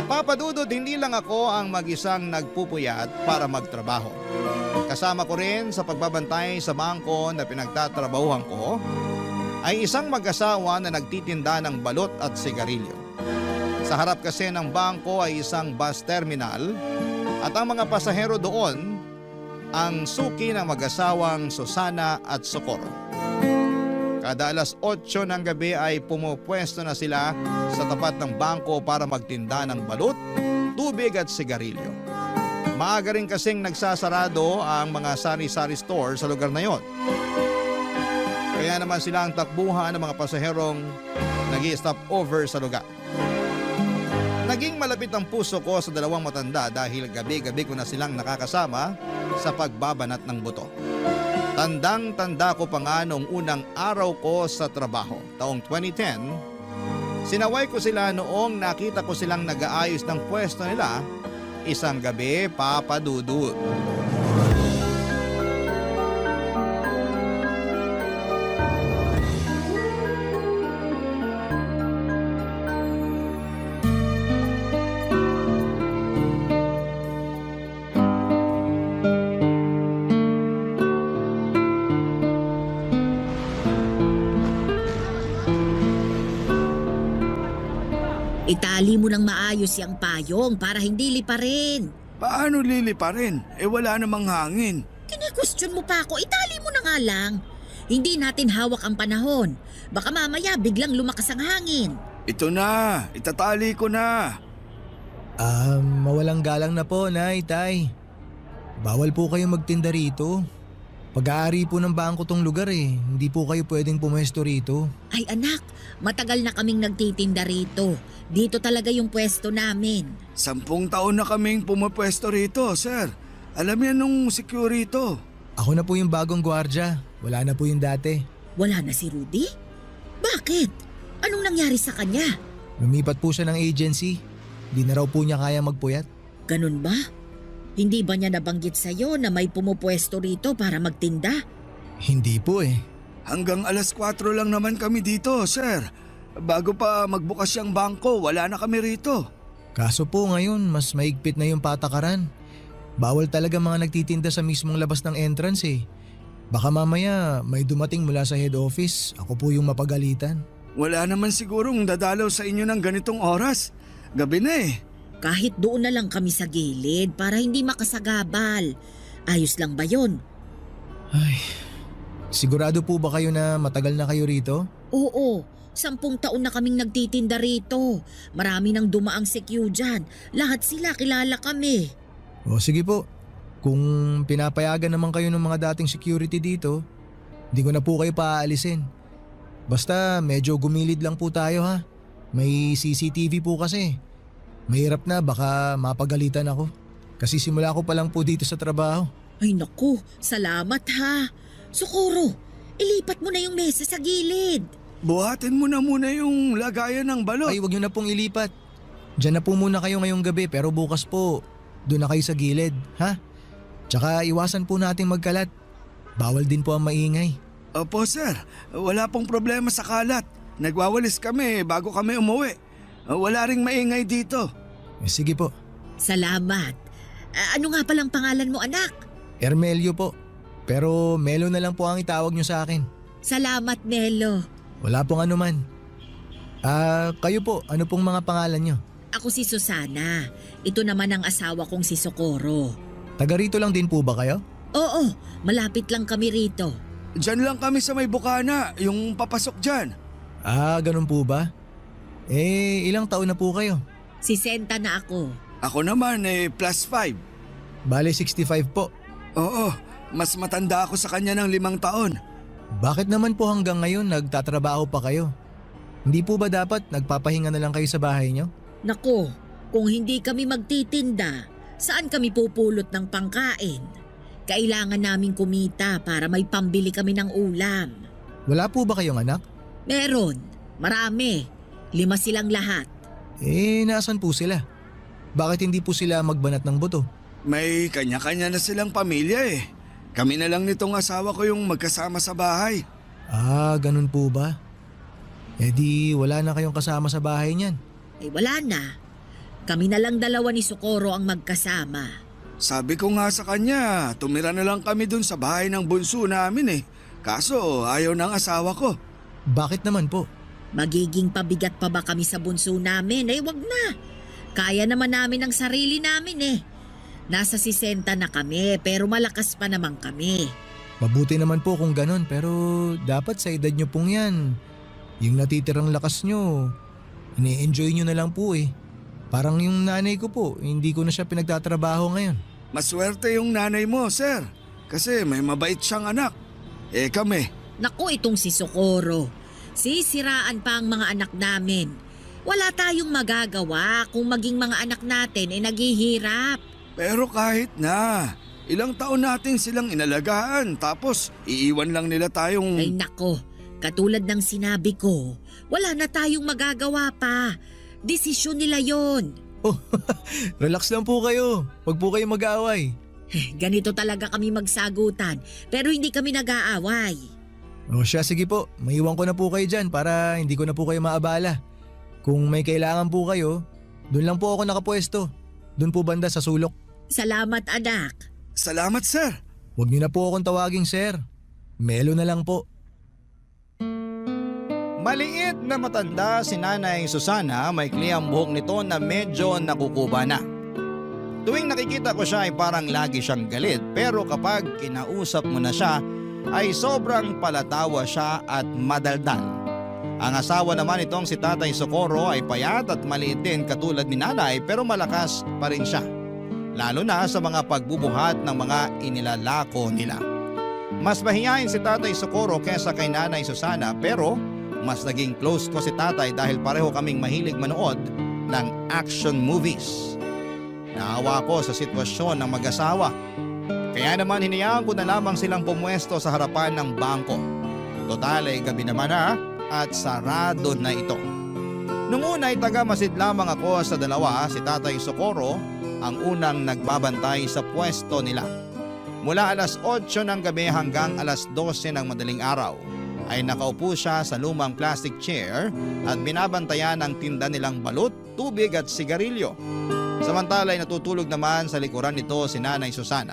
Papa Dudut, hindi lang ako ang mag-isang nagpupuyat para magtrabaho. Kasama ko rin sa pagbabantay sa bangko na pinagtatrabahuhan ko ay isang mag-asawa na nagtitinda ng balot at sigarilyo. Sa harap kasi ng bangko ay isang bus terminal at ang mga pasahero doon ang suki ng mag-asawang Susana at Socorro. Kada alas 8 ng gabi ay pumupwesto na sila sa tapat ng bangko para magtinda ng balot, tubig at sigarilyo. Maaga rin kasing nagsasarado ang mga sari-sari store sa lugar na yon. Kaya naman sila ang takbuhan ng mga pasaherong nag-i-stop over sa lugar. Naging malapit ang puso ko sa dalawang matanda dahil gabi-gabi ko na silang nakakasama sa pagbabanat ng buto. Tandang-tanda ko pa nga noong unang araw ko sa trabaho, taong 2010, sinaway ko sila noong nakita ko silang nag-aayos ng pwesto nila isang gabi, Papa Dudut. Itali mo ng maayos yung payong para hindi liparin. Paano liliparin? Wala namang hangin. Kine-question mo pa ako, itali mo na nga lang. Hindi natin hawak ang panahon. Baka mamaya biglang lumakas ang hangin. Ito na, itatali ko na. Mawalang galang na po, Nay, Tay. Bawal po kayong magtinda rito. Pag-aari po ng bangko tong lugar eh. Hindi po kayo pwedeng pumwesto rito. Ay anak, matagal na kaming nagtitinda rito. Dito talaga yung pwesto namin. 10 taon na kaming pumapwesto rito, sir. Alam yan nung security. Ako na po yung bagong gwardya. Wala na po yung dati. Wala na si Rudy? Bakit? Anong nangyari sa kanya? Lumipat po siya ng agency. Di na raw po niya kaya magpuyat. Ganun ba? Hindi ba niya nabanggit sa'yo na may pumupwesto rito para magtinda? Hindi po eh. Hanggang alas 4 lang naman kami dito, sir. Bago pa magbukas yung bangko, wala na kami rito. Kaso po ngayon, mas maigpit na yung patakaran. Bawal talaga mga nagtitinda sa mismong labas ng entrance eh. Baka mamaya may dumating mula sa head office. Ako po yung mapagalitan. Wala naman sigurong dadalaw sa inyo ng ganitong oras. Gabi na eh. Kahit doon na lang kami sa gilid para hindi makasagabal. Ayos lang ba yon? Ay, sigurado po ba kayo na matagal na kayo rito? Oo, 10 taon na kaming nagtitinda rito. Marami nang dumaang CQ dyan. Lahat sila kilala kami. O sige po, kung pinapayagan naman kayo ng mga dating security dito, hindi ko na po kayo paaalisin. Basta medyo gumilid lang po tayo ha. May CCTV po kasi. Mahirap na, baka mapagalitan ako. Kasi simula ko pa lang po dito sa trabaho. Ay naku, salamat ha. Socorro, ilipat mo na yung mesa sa gilid. Buhatin mo na muna yung lagayan ng balot. Ay, wag nyo na pong ilipat. Diyan na po muna kayo ngayong gabi pero bukas po, doon na kayo sa gilid, ha? Tsaka iwasan po nating magkalat. Bawal din po ang maingay. Opo sir, wala pong problema sa kalat. Nagwawalis kami bago kami umuwi. Wala ring maingay dito. Sige po. Salamat. Ano nga palang pangalan mo anak? Ermelio po. Pero Melo na lang po ang itawag nyo sa akin. Salamat Melo. Wala pong anuman. Kayo po, ano pong mga pangalan nyo? Ako si Susana. Ito naman ang asawa kong si Socorro. Taga rito lang din po ba kayo? Oo, malapit lang kami rito. Diyan lang kami sa may bukana, yung papasok dyan. Ganun po ba? Ilang taon na po kayo? 60 na ako. Ako naman +5. Bale 65 po. Oo, mas matanda ako sa kanya ng 5 taon. Bakit naman po hanggang ngayon nagtatrabaho pa kayo? Hindi po ba dapat nagpapahinga na lang kayo sa bahay nyo? Nako, kung hindi kami magtitinda, saan kami pupulot ng pangkain? Kailangan naming kumita para may pambili kami ng ulam. Wala po ba kayong anak? Meron, marami. 5 silang lahat. Nasaan po sila? Bakit hindi po sila magbanat ng buto? May kanya-kanya na silang pamilya eh. Kami na lang nitong asawa ko yung magkasama sa bahay. Ganun po ba? Di wala na kayong kasama sa bahay niyan. Ay wala na. Kami na lang 2 ni Socorro ang magkasama. Sabi ko nga sa kanya, tumira na lang kami dun sa bahay ng bunso namin eh. Kaso ayaw ng asawa ko. Bakit naman po? Magiging pabigat pa ba kami sa bunso namin? Ay wag na. Kaya naman namin ang sarili namin eh. Nasa 60 na kami pero malakas pa naman kami. Mabuti naman po kung ganun pero dapat sa edad nyo pong yan. Yung natitirang lakas nyo, ini-enjoy nyo na lang po eh. Parang yung nanay ko po, hindi ko na siya pinagtatrabaho ngayon. Maswerte yung nanay mo, sir. Kasi may mabait siyang anak. Kami. Naku itong si Socorro. Sisiraan pa ang mga anak namin. Wala tayong magagawa kung maging mga anak natin ay naghihirap. Pero kahit na, ilang taon natin silang inalagaan tapos iiwan lang nila tayong... Ay nako, katulad ng sinabi ko, wala na tayong magagawa pa. Desisyon nila yon. Relax lang po kayo. Huwag po kayo mag-aaway. Ganito talaga kami magsagutan pero hindi kami nag-aaway. Sige po, maiwan ko na po kayo dyan para hindi ko na po kayo maabala. Kung may kailangan po kayo, doon lang po ako nakapwesto. Doon po banda sa sulok. Salamat anak. Salamat, sir. Huwag niyo na po akong tawaging sir. Melo na lang po. Maliit na matanda si Nanay Susana, maikli ang buhok nito na medyo nakukuba na. Tuwing nakikita ko siya ay parang lagi siyang galit pero kapag kinausap mo na siya ay sobrang palatawa siya at madaldal. Ang asawa naman itong si Tatay Socorro ay payat at maliit din katulad ni Nanay pero malakas pa rin siya. Lalo na sa mga pagbubuhat ng mga inilalako nila. Mas mahiyain si Tatay Socorro kesa kay Nanay Susana pero mas naging close ko si Tatay dahil pareho kaming mahilig manood ng action movies. Naawa ko sa sitwasyon ng mag-asawa. Kaya naman hinayaan ko na lamang silang pumwesto sa harapan ng bangko. Total ay gabi naman na at sarado na ito. Nung una ay taga-masid lamang ako sa dalawa, si Tatay Socorro ang unang nagbabantay sa pwesto nila. Mula alas 8 ng gabi hanggang alas 12 ng madaling araw ay nakaupo siya sa lumang plastic chair at binabantayan ang tinda nilang balut, tubig at sigarilyo. Samantala ay natutulog naman sa likuran nito si Nanay Susana.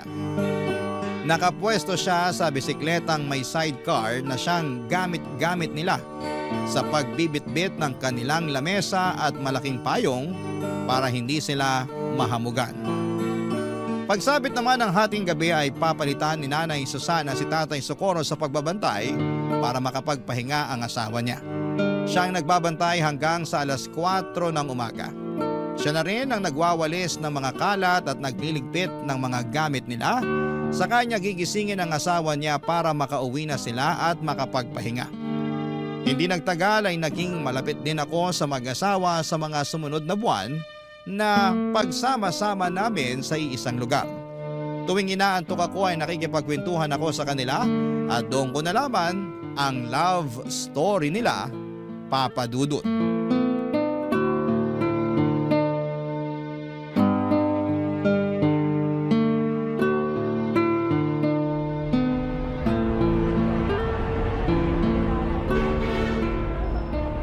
Nakapwesto siya sa bisikletang may sidecar na siyang gamit-gamit nila sa pagbibitbit ng kanilang lamesa at malaking payong para hindi sila mahamugan. Pagsabit naman ng hating gabi ay papalitan ni Nanay Susana si Tatay Socorro sa pagbabantay para makapagpahinga ang asawa niya. Siya ang nagbabantay hanggang sa alas 4 ng umaga. Siya na rin ang nagwawalis ng mga kalat at nagliligpit ng mga gamit nila. Sa kanya gigisingin ang asawa niya para makauwi na sila at makapagpahinga. Hindi nagtagal ay naging malapit din ako sa mag-asawa sa mga sumunod na buwan na pagsama-sama namin sa iisang lugar. Tuwing inaantok ako ay nakikipagkwentuhan ako sa kanila at doon ko nalaman ang love story nila, Papa Dudut.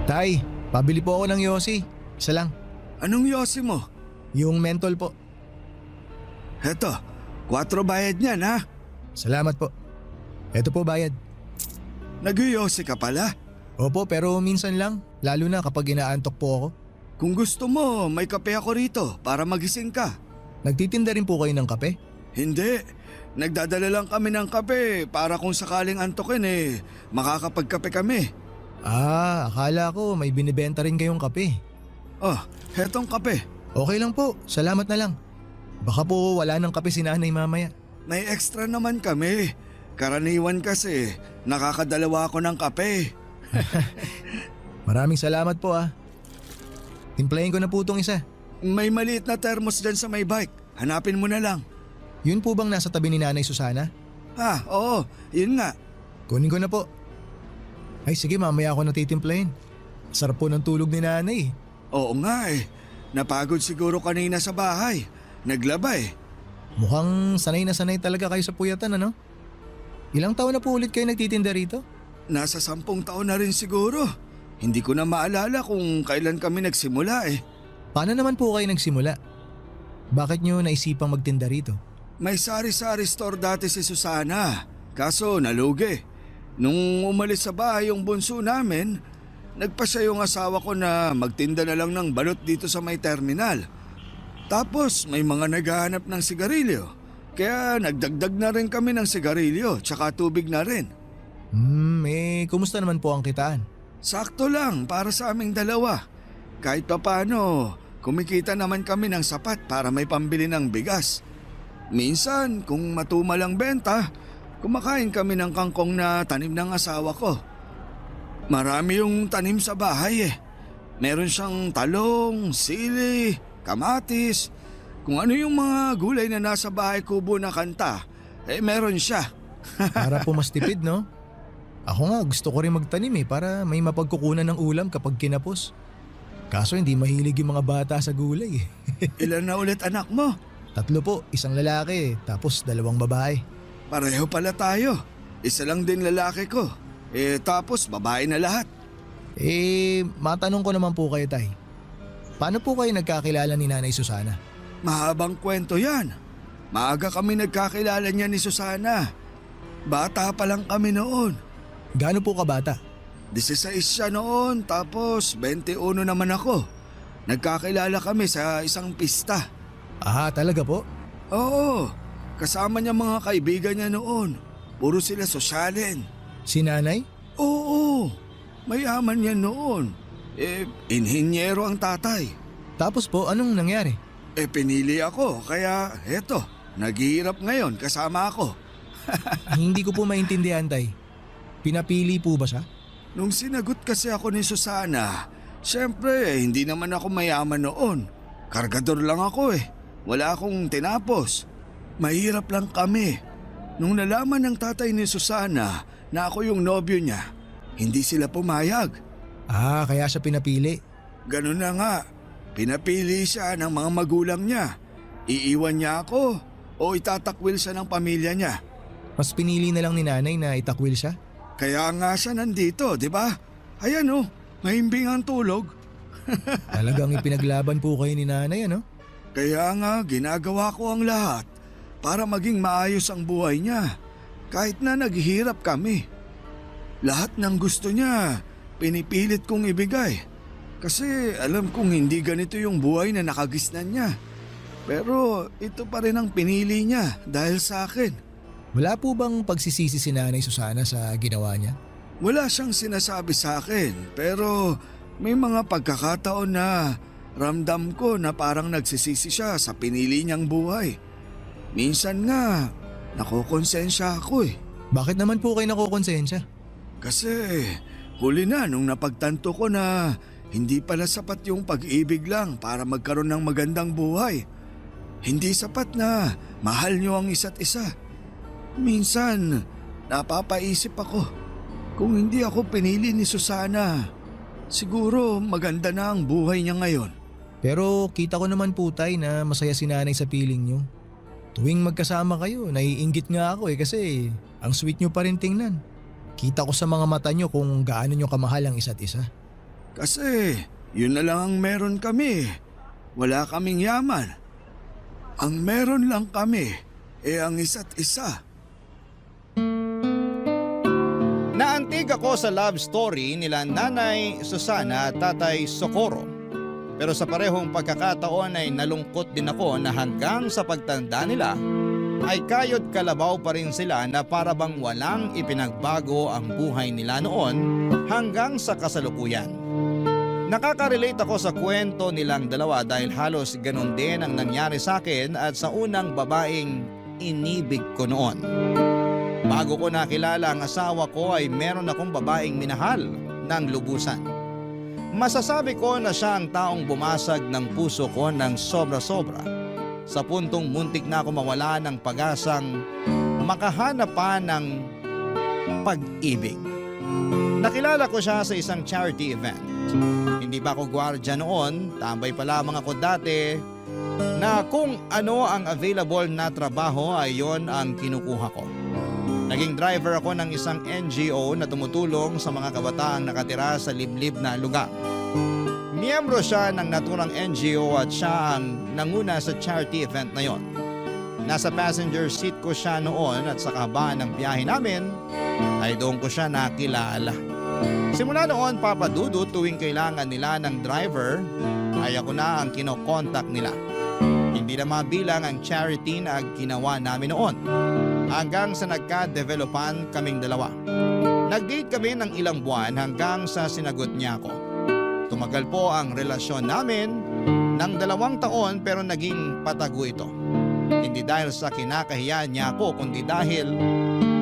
Tay, pabili po ako ng yosi. Isa lang. Anong yosi mo? Yung mentol po. Heto, 4 bayad niyan ha. Salamat po. Eto po bayad. Nag-yosi ka pala? Opo, pero minsan lang. Lalo na kapag inaantok po ako. Kung gusto mo, may kape ako rito para magising ka. Nagtitinda rin po kayo ng kape? Hindi. Nagdadala lang kami ng kape para kung sakaling antokin makakapagkape kami. Akala ko may binibenta rin kayong kape. Oh, hetong kape. Okay lang po, salamat na lang. Baka po wala ng kape si Nanay mamaya. May extra naman kami. Karaniwan kasi, nakakadalawa ako ng kape. Maraming salamat po ah. Timplahin ko na po itong isa. May maliit na thermos dyan sa may bike. Hanapin mo na lang. Yun po bang nasa tabi ni Nanay Susana? Oo, yun nga. Kunin ko na po. Ay sige, mamaya ako natitimplahin. Sarap po ng tulog ni Nanay. Oo nga eh. Napagod siguro kanina sa bahay. Naglaba eh. Mukhang sanay na sanay talaga kayo sa puyatan ano? Ilang taon na po ulit kayo nagtitinda rito? Nasa 10 taon na rin siguro. Hindi ko na maalala kung kailan kami nagsimula eh. Paano naman po kayo nagsimula? Bakit nyo naisipang magtinda rito? May sari-sari store dati si Susana. Kaso nalugi. Nung umalis sa bahay yung bunso namin, nagpasya yung asawa ko na magtinda na lang ng balot dito sa may terminal. Tapos may mga naghahanap ng sigarilyo. Kaya nagdagdag na rin kami ng sigarilyo tsaka tubig na rin. Kumusta naman po ang kitaan? Sakto lang para sa aming dalawa. Kahit papano, kumikita naman kami ng sapat para may pambili ng bigas. Minsan, kung matumal ang benta, kumakain kami ng kangkong na tanim ng asawa ko. Marami yung tanim sa bahay eh. Meron siyang talong, sili, kamatis. Kung ano yung mga gulay na nasa bahay kubo na kanta, meron siya. Para po mas tipid no? Ako nga gusto ko rin magtanim para may mapagkukunan ng ulam kapag kinapos. Kaso hindi mahilig yung mga bata sa gulay. Ilan na ulit anak mo? 3 po, isang lalaki tapos 2 babae. Pareho pala tayo. Isa lang din lalaki ko. Tapos babae na lahat. Matanong ko naman po kayo tay. Paano po kayo nagkakilala ni Nanay Susana? Mahabang kwento yan. Maaga kami nagkakilala niya ni Susana. Bata pa lang kami noon. Gaano po kabata? 16 siya noon tapos 21 naman ako. Nagkakilala kami sa isang pista. Talaga po? Oo, kasama niya mga kaibigan niya noon. Puro sila sosyalin. Si Nanay? Oo, mayaman yan noon. Inhinyero ang tatay. Tapos po, anong nangyari? Pinili ako kaya eto, naghihirap ngayon kasama ako. Hindi ko po maintindihan tay. Pinapili po ba siya? Nung sinagot kasi ako ni Susana, syempre hindi naman ako mayaman noon. Kargador lang ako eh. Wala akong tinapos. Mahirap lang kami. Nung nalaman ng tatay ni Susana na ako yung nobyo niya, hindi sila pumayag. Kaya siya pinapili. Ganun na nga. Pinapili siya ng mga magulang niya. Iiwan niya ako o itatakwil siya ng pamilya niya. Mas pinili na lang ni Nanay na itakwil siya? Kaya nga siya nandito, di ba? Ayan oh, mahimbing ang tulog. Talagang ipinaglaban po kayo ni Nanay ano? Kaya nga ginagawa ko ang lahat para maging maayos ang buhay niya. Kahit na naghihirap kami. Lahat ng gusto niya, pinipilit kong ibigay. Kasi alam kong hindi ganito yung buhay na nakagisnan niya. Pero ito pa rin ang pinili niya dahil sa akin. Wala po bang pagsisisi si Nanay Susana sa ginawa niya? Wala siyang sinasabi sa akin pero may mga pagkakataon na ramdam ko na parang nagsisisi siya sa pinili niyang buhay. Minsan nga, nakokonsensya ako eh. Bakit naman po kayo nakokonsensya? Kasi huli na nung napagtanto ko na hindi pala sapat yung pag-ibig lang para magkaroon ng magandang buhay. Hindi sapat na mahal niyo ang isa't isa. Minsan, napapaisip ako, kung hindi ako pinili ni Susana, siguro maganda na ang buhay niya ngayon. Pero kita ko naman po tay na masaya si Nanay sa piling niyo. Tuwing magkasama kayo, naiinggit nga ako kasi ang sweet niyo pa rin tingnan. Kita ko sa mga mata niyo kung gaano niyo kamahal ang isa't isa. Kasi yun na lang ang meron kami. Wala kaming yaman. Ang meron lang kami ang isa't isa. Naantig ako sa love story nila Nanay Susana at Tatay Socorro. Pero sa parehong pagkakataon ay nalungkot din ako na hanggang sa pagtanda nila ay kayod kalabaw pa rin sila na para bang walang ipinagbago ang buhay nila noon hanggang sa kasalukuyan. Nakaka-relate ako sa kwento nilang dalawa dahil halos ganun din ang nangyari sa akin at sa unang babaeng inibig ko noon. Bago ko nakilala ang asawa ko ay meron akong babaeng minahal ng lubusan. Masasabi ko na siya ang taong bumasag ng puso ko ng sobra-sobra sa puntong muntik na ako mawala ng pag-asang makahanap pa ng pag-ibig. Nakilala ko siya sa isang charity event. Hindi pa ako gwardiya noon, tambay pa lamang ako dati na kung ano ang available na trabaho ay yon ang kinukuha ko. Naging driver ako ng isang NGO na tumutulong sa mga kabataang nakatira sa liblib na lugar. Miyembro siya ng naturang NGO at siya ang nanguna sa charity event na yon. Nasa passenger seat ko siya noon at sa kahabaan ng biyahe namin ay doon ko siya nakilala. Simula noon, Papa Dudut, tuwing kailangan nila ng driver ay ako na ang kinokontak nila. Hindi na mabilang ang charity na ginawa namin noon. Hanggang sa nagka-developan kaming dalawa. Nag-date kami ng ilang buwan hanggang sa sinagot niya ako. Tumagal po ang relasyon namin ng 2 taon pero naging patago ito. Hindi dahil sa kinakahiyaan niya ako kundi dahil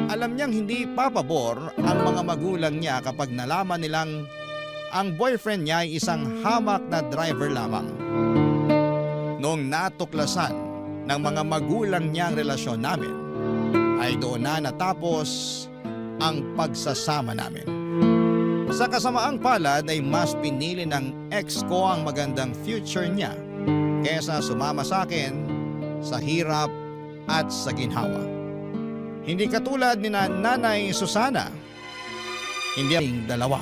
alam niyang hindi papabor ang mga magulang niya kapag nalaman nilang ang boyfriend niya ay isang hamak na driver lamang. Noong natuklasan ng mga magulang niya ang relasyon namin, ay doon na natapos ang pagsasama namin. Sa kasamaang palad ay mas pinili ng ex ko ang magandang future niya kaysa sumama sa akin sa hirap at sa ginhawa. Hindi katulad ni Nanay Susana, hindi ang dalawa.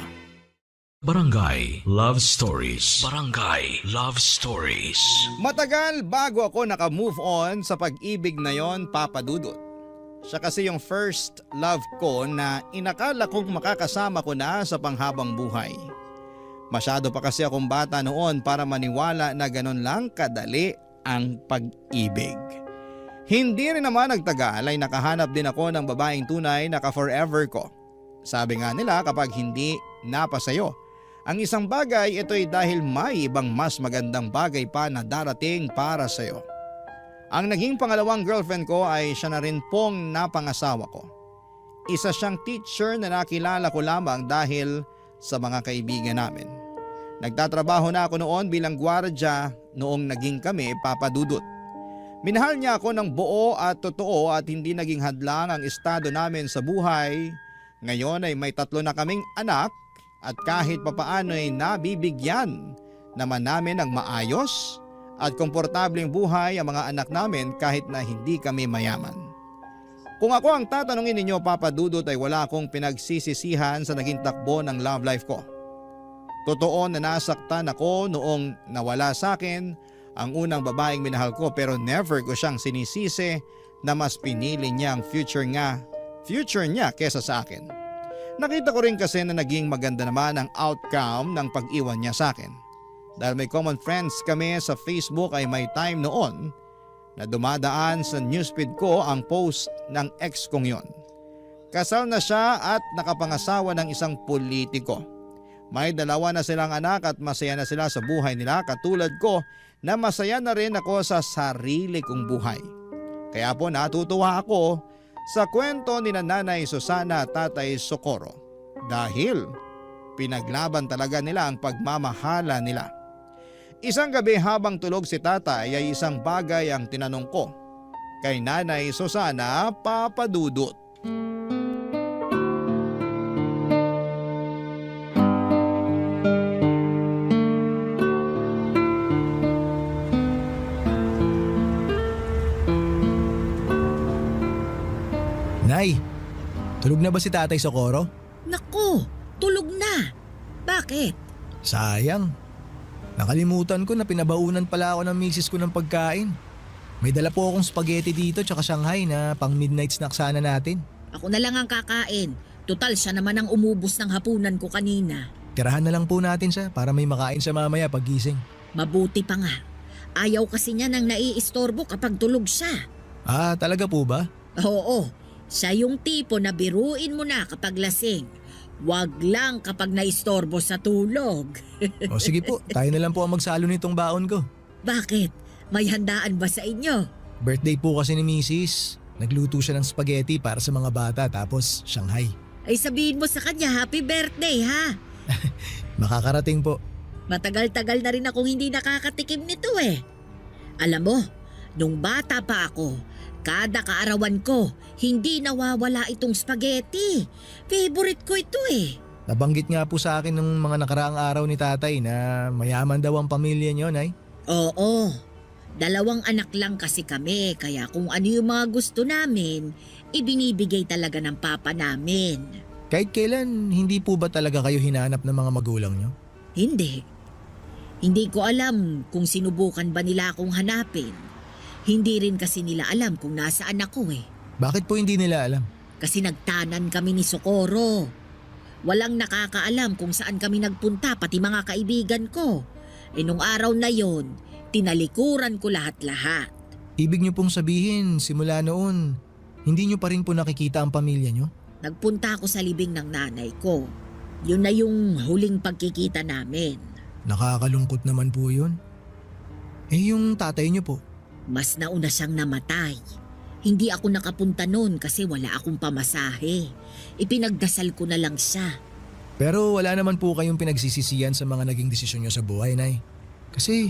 Barangay Love Stories. Barangay Love Stories. Matagal bago ako naka-move on sa pag-ibig na yon, Papa Dudut. Siya kasi yung first love ko na inakala kong makakasama ko na sa panghabang buhay. Masyado pa kasi akong bata noon para maniwala na ganon lang kadali ang pag-ibig. Hindi rin naman nagtagal ay nakahanap din ako ng babaeng tunay na ka-forever ko. Sabi nga nila kapag hindi napasayo ang isang bagay, ito'y dahil may ibang mas magandang bagay pa na darating para sayo. Ang naging pangalawang girlfriend ko ay siya na rin pong napangasawa ko. Isa siyang teacher na nakilala ko lamang dahil sa mga kaibigan namin. Nagtatrabaho na ako noon bilang gwardiya noong naging kami, Papa Dudut. Minahal niya ako ng buo at totoo at hindi naging hadlang ang estado namin sa buhay. Ngayon ay may 3 na kaming anak at kahit papaano ay nabibigyan naman namin ng maayos at komportableng buhay ang mga anak namin kahit na hindi kami mayaman. Kung ako ang tatanungin ninyo, Papa Dudut, ay wala akong pinagsisisihan sa naging takbo ng love life ko. Totoo na nasaktan ako noong nawala sa akin ang unang babaeng minahal ko pero never ko siyang sinisisi na mas pinili niya ang future niya kesa sa akin. Nakita ko rin kasi na naging maganda naman ang outcome ng pag-iwan niya sa akin. Dahil may common friends kami sa Facebook ay may time noon na dumadaan sa newsfeed ko ang post ng ex kong yon. Kasal na siya at nakapangasawa ng isang politiko. May 2 na silang anak at masaya na sila sa buhay nila katulad ko na masaya na rin ako sa sarili kong buhay. Kaya po natutuwa ako sa kwento ni Nanay Susana at Tatay Socorro dahil pinaglaban talaga nila ang pagmamahala nila. Isang gabi habang tulog si Tatay ay isang bagay ang tinanong ko kay Nanay Susana, Papa Dudut. Nay, tulog na ba si Tatay Socorro? Naku, tulog na. Bakit? Sayang. Nakalimutan ko na pinabaunan pala ako ng misis ko ng pagkain. May dala po akong spaghetti dito tsaka Shanghai na pang midnight snack sana natin. Ako na lang ang kakain. Tutal siya naman ang umubos ng hapunan ko kanina. Tirahan na lang po natin siya para may makain siya mamaya paggising. Mabuti pa nga. Ayaw kasi niya nang naiistorbo kapag tulog siya. Ah, talaga po ba? Oo, siya yung tipo na biruin mo na kapag lasing. Wag lang kapag naistorbo sa tulog. O sige po, tayo na lang po ang magsalo nitong baon ko. Bakit? May handaan ba sa inyo? Birthday po kasi ni misis. Nagluto siya ng spaghetti para sa mga bata tapos Shanghai. Ay sabihin mo sa kanya happy birthday ha. Makakarating po. Matagal-tagal na rin akong hindi nakakatikim nito eh. Alam mo, nung bata pa ako, kada kaarawan ko, hindi nawawala itong spaghetti. Favorite ko ito eh. Nabanggit nga po sa akin ng mga nakaraang araw ni tatay na mayaman daw ang pamilya niyo, Nay. Oo, 2 anak lang kasi kami, kaya kung ano yung mga gusto namin, ibinibigay talaga ng papa namin. Kahit kailan, hindi po ba talaga kayo hinanap ng mga magulang niyo? Hindi. Hindi ko alam kung sinubukan ba nila akong hanapin. Hindi rin kasi nila alam kung nasaan ako eh. Bakit po hindi nila alam? Kasi nagtanan kami ni Socorro. Walang nakakaalam kung saan kami nagpunta, pati mga kaibigan ko. Nung araw na yon, tinalikuran ko lahat-lahat. Ibig niyo pong sabihin, simula noon, hindi niyo pa rin po nakikita ang pamilya niyo? Nagpunta ako sa libing ng nanay ko. Yun na yung huling pagkikita namin. Nakakalungkot naman po yun. Eh yung tatay niyo po? Mas nauna siyang namatay. Hindi ako nakapunta noon kasi wala akong pamasahe. Ipinagdasal ko na lang siya. Pero wala naman po kayong pinagsisisihan sa mga naging desisyon niyo sa buhay, Nay. Kasi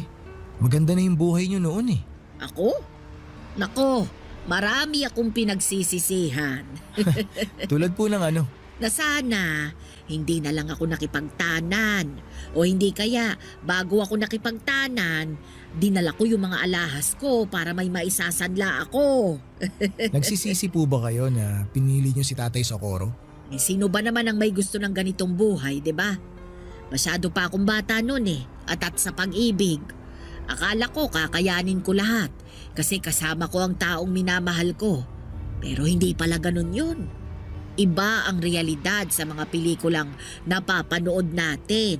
maganda na yung buhay niyo noon eh. Ako? Nako, marami akong pinagsisisihan. Tulad po ng ano? Na sana hindi na lang ako nakipagtanan. O hindi kaya bago ako nakipagtanan, dinala ko yung mga alahas ko para may maisasanla ako. Nagsisisi po ba kayo na pinili niyo si Tatay Socorro? Eh, sino ba naman ang may gusto ng ganitong buhay, 'di ba? Masyado pa akong bata noon eh, at sa pag-ibig. Akala ko kakayanin ko lahat kasi kasama ko ang taong minamahal ko. Pero hindi pala ganun yun. Iba ang realidad sa mga pelikulang napapanood natin.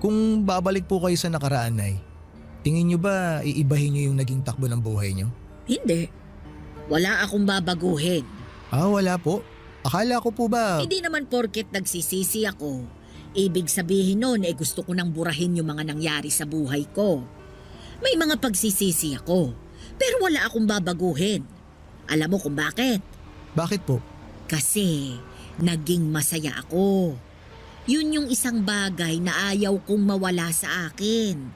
Kung babalik po kayo sa nakaraan, Nay, tingin niyo ba iibahin niyo yung naging takbo ng buhay niyo? Hindi. Wala akong babaguhin. Ah, wala po. Akala ko po ba... Hindi naman porket nagsisisi ako. Ibig sabihin nun gusto ko nang burahin yung mga nangyari sa buhay ko. May mga pagsisisi ako, pero wala akong babaguhin. Alam mo kung bakit? Bakit po? Kasi naging masaya ako. Yun yung isang bagay na ayaw kong mawala sa akin.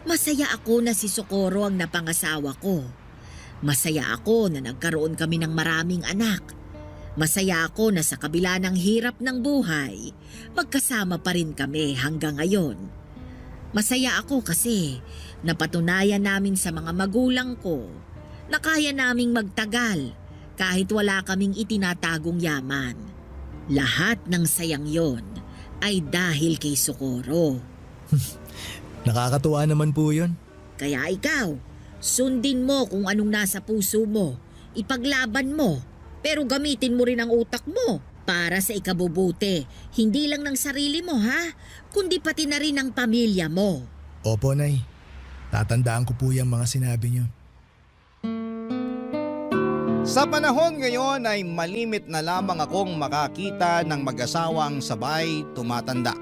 Masaya ako na si Socorro ang napangasawa ko. Masaya ako na nagkaroon kami ng maraming anak. Masaya ako na sa kabila ng hirap ng buhay, magkasama pa rin kami hanggang ngayon. Masaya ako kasi napatunayan namin sa mga magulang ko na kaya naming magtagal kahit wala kaming itinatagong yaman. Lahat ng sayang yon ay dahil kay Socorro. Nakakatuwa naman po yun. Kaya ikaw, sundin mo kung anong nasa puso mo, ipaglaban mo, pero gamitin mo rin ang utak mo para sa ikabubuti. Hindi lang ng sarili mo ha, kundi pati na rin ng pamilya mo. Opo, Nay. Tatandaan ko po yung mga sinabi niyo. Sa panahon ngayon ay malimit na lamang akong makakita ng mag-asawang sabay tumatanda.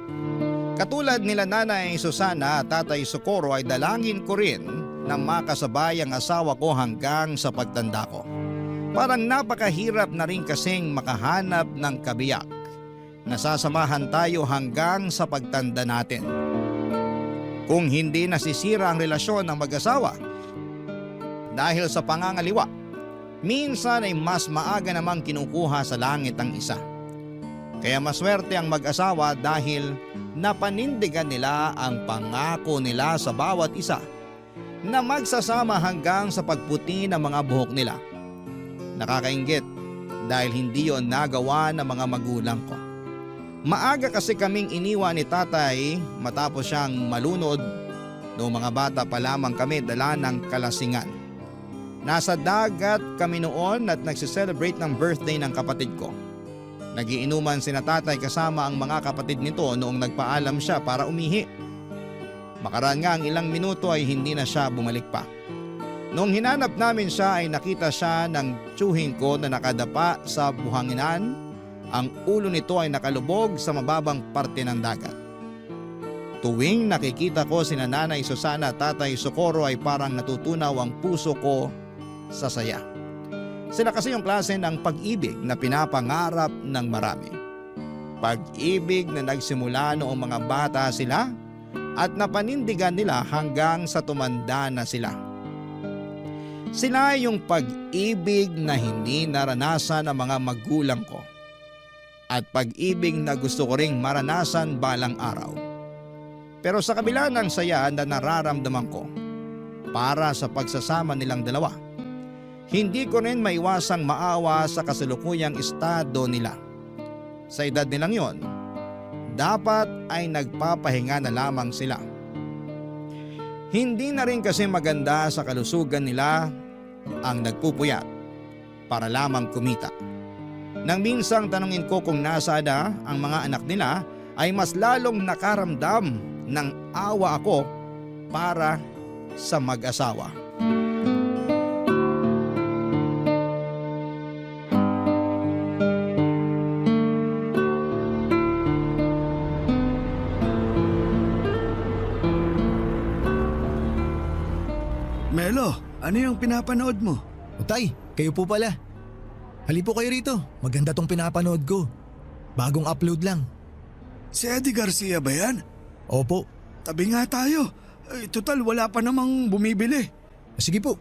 Katulad nila Nanay Susana at Tatay Socorro ay dalangin ko rin na makasabay ang asawa ko hanggang sa pagtanda ko. Parang napakahirap na rin kasing makahanap ng kabiyak. Nasasamahan tayo hanggang sa pagtanda natin. Kung hindi nasisira ang relasyon ng mag-asawa dahil sa pangangaliwa, minsan ay mas maaga namang kinukuha sa langit ang isa. Kaya maswerte ang mag-asawa dahil napanindigan nila ang pangako nila sa bawat isa na magsasama hanggang sa pagputi ng mga buhok nila. Nakakainggit dahil hindi yon nagawa ng mga magulang ko. Maaga kasi kaming iniwan ni tatay matapos siyang malunod noong mga bata pa lamang kami dala ng kalasingan. Nasa dagat kami noon at nagsiselebrate ng birthday ng kapatid ko. Nagiinuman sina tatay kasama ang mga kapatid nito noong nagpaalam siya para umihi. Makaraan nga ang ilang minuto ay hindi na siya bumalik pa. Noong hinanap namin siya ay nakita siya ng tiyuhin ko na nakadapa sa buhanginan. Ang ulo nito ay nakalubog sa mababang parte ng dagat. Tuwing nakikita ko sina Nanay Susana at Tatay Socorro ay parang natutunaw ang puso ko sa saya. Sila kasi yung klase ng pag-ibig na pinapangarap ng marami. Pag-ibig na nagsimula noong mga bata sila at napanindigan nila hanggang sa tumanda na sila. Sila yung pag-ibig na hindi naranasan ng mga magulang ko at pag-ibig na gusto ko ring maranasan balang araw. Pero sa kabila ng saya na nararamdaman ko para sa pagsasama nilang dalawa, hindi ko rin maiwasang maawa sa kasalukuyang estado nila. Sa edad nilang yon, dapat ay nagpapahinga na lamang sila. Hindi na rin kasi maganda sa kalusugan nila ang nagpupuyat para lamang kumita. Nang minsang tanungin ko kung nasaan na ang mga anak nila, ay mas lalong nakaramdam ng awa ako para sa mag-asawa. Melo, ano yung pinapanood mo? O tay, kayo po pala. Hali po kayo rito, maganda tong pinapanood ko. Bagong upload lang. Si Eddie Garcia ba yan? Opo. Tabi nga tayo. Total wala pa namang bumibili. Sige po.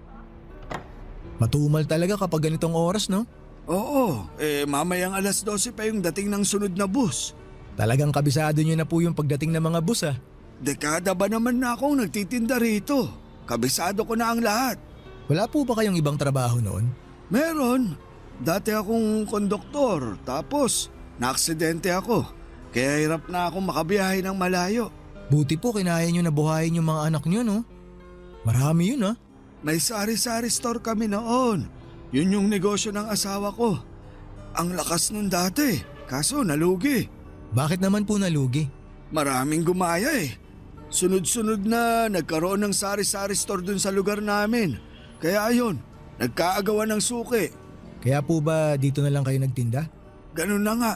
Matumal talaga kapag ganitong oras, no? Oo, mamayang alas 12 pa yung dating ng sunod na bus. Talagang kabisado nyo na po yung pagdating ng mga bus ah. Dekada ba naman na akong nagtitinda rito? Kabisado ko na ang lahat. Wala po ba kayong ibang trabaho noon? Meron. Dati akong konduktor, tapos naaksidente ako. Kaya hirap na akong makabiyahe ng malayo. Buti po kinaya nyo na buhayin yung mga anak nyo, no? Marami yun ah. May sari-sari store kami noon. Yun yung negosyo ng asawa ko. Ang lakas nun dati, kaso nalugi. Bakit naman po nalugi? Maraming gumaya eh. Sunod-sunod na nagkaroon ng sari-sari store dun sa lugar namin. Kaya ayun, nagkaagawan ng suki. Kaya po ba dito na lang kayo nagtinda? Ganun na nga.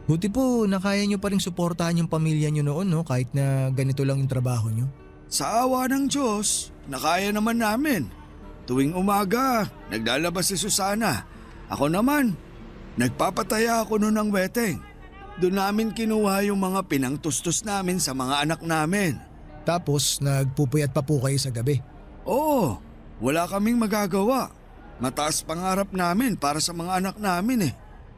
Buti po nakaya nyo pa rin suportahan yung pamilya nyo noon, no? Kahit na ganito lang yung trabaho nyo. Sa awa ng Diyos, nakaya naman namin. Tuwing umaga, naglalabas si Susana. Ako naman, nagpapataya ako noon ng weteng. Doon namin kinuha yung mga pinangtustos namin sa mga anak namin. Tapos nagpupuyat pa po kayo sa gabi. Oo, wala kaming magagawa. Mataas pangarap namin para sa mga anak namin eh.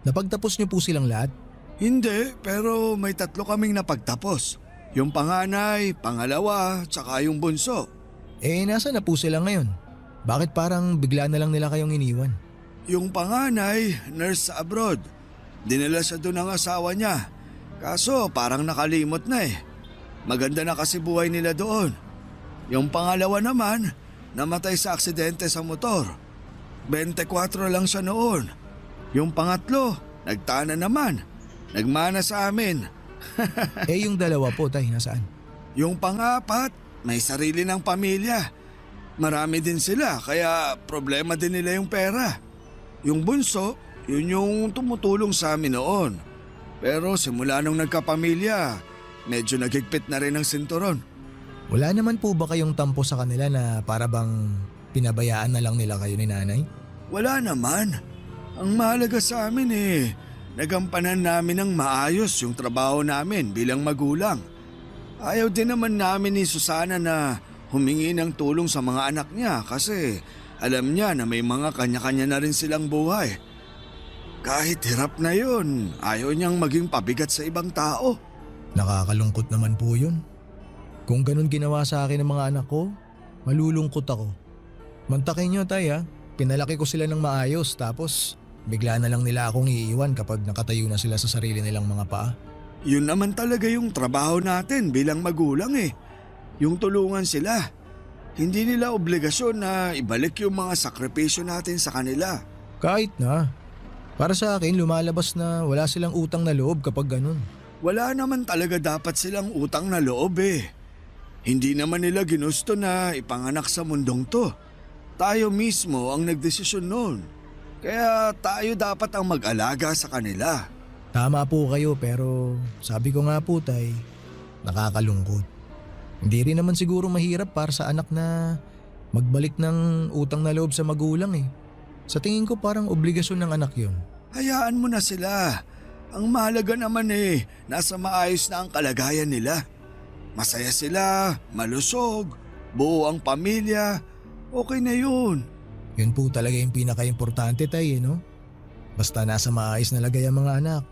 Napagtapos nyo po silang lahat? Hindi, pero may 3 kaming napagtapos. Yung panganay, pangalawa, tsaka yung bunso. Nasa na po sila ngayon? Bakit parang bigla na lang nila kayong iniwan? Yung panganay, nurse sa abroad. Dinala siya doon ng asawa niya. Kaso parang nakalimot na eh. Maganda na kasi buhay nila doon. Yung pangalawa naman, namatay sa aksidente sa motor. 24 lang siya noon. Yung pangatlo, nagtana naman. Nagmana sa amin. Yung dalawa po, tay, nasaan? Yung pangapat, may sarili ng pamilya. Marami din sila, kaya problema din nila yung pera. Yung bunso, yun yung tumutulong sa amin noon. Pero simula nung nagkapamilya, medyo nagigpit na rin ang sinturon. Wala naman po ba kayong tampo sa kanila na para bang pinabayaan na lang nila kayo ni nanay? Wala naman. Ang mahalaga sa amin nagampanan namin ng maayos yung trabaho namin bilang magulang. Ayaw din naman namin ni Susana na humingi ng tulong sa mga anak niya kasi alam niya na may mga kanya-kanya na rin silang buhay. Kahit hirap na yun, ayaw niyang maging pabigat sa ibang tao. Nakakalungkot naman po yun. Kung ganun ginawa sa akin ng mga anak ko, malulungkot ako. Mantakin nyo tay ha, pinalaki ko sila ng maayos tapos bigla na lang nila akong iiwan kapag nakatayo na sila sa sarili nilang mga paa. Yun naman talaga yung trabaho natin bilang magulang yung tulungan sila. Hindi nila obligasyon na ibalik yung mga sakripisyo natin sa kanila. Kahit na. Para sa akin, lumalabas na wala silang utang na loob kapag ganun. Wala naman talaga dapat silang utang na loob Hindi naman nila ginusto na ipanganak sa mundong to. Tayo mismo ang nagdesisyon noon. Kaya tayo dapat ang mag-alaga sa kanila. Tama po kayo pero sabi ko nga po tay, nakakalungkot. Hindi rin naman siguro mahirap para sa anak na magbalik ng utang na loob sa magulang Sa tingin ko parang obligasyon ng anak yun. Hayaan mo na sila. Ang mahalaga naman nasa maayos na ang kalagayan nila. Masaya sila, malusog, buo ang pamilya, okay na yun. Yun po talaga yung pinaka-importante tay no? Basta nasa maayos na lagay ang mga anak.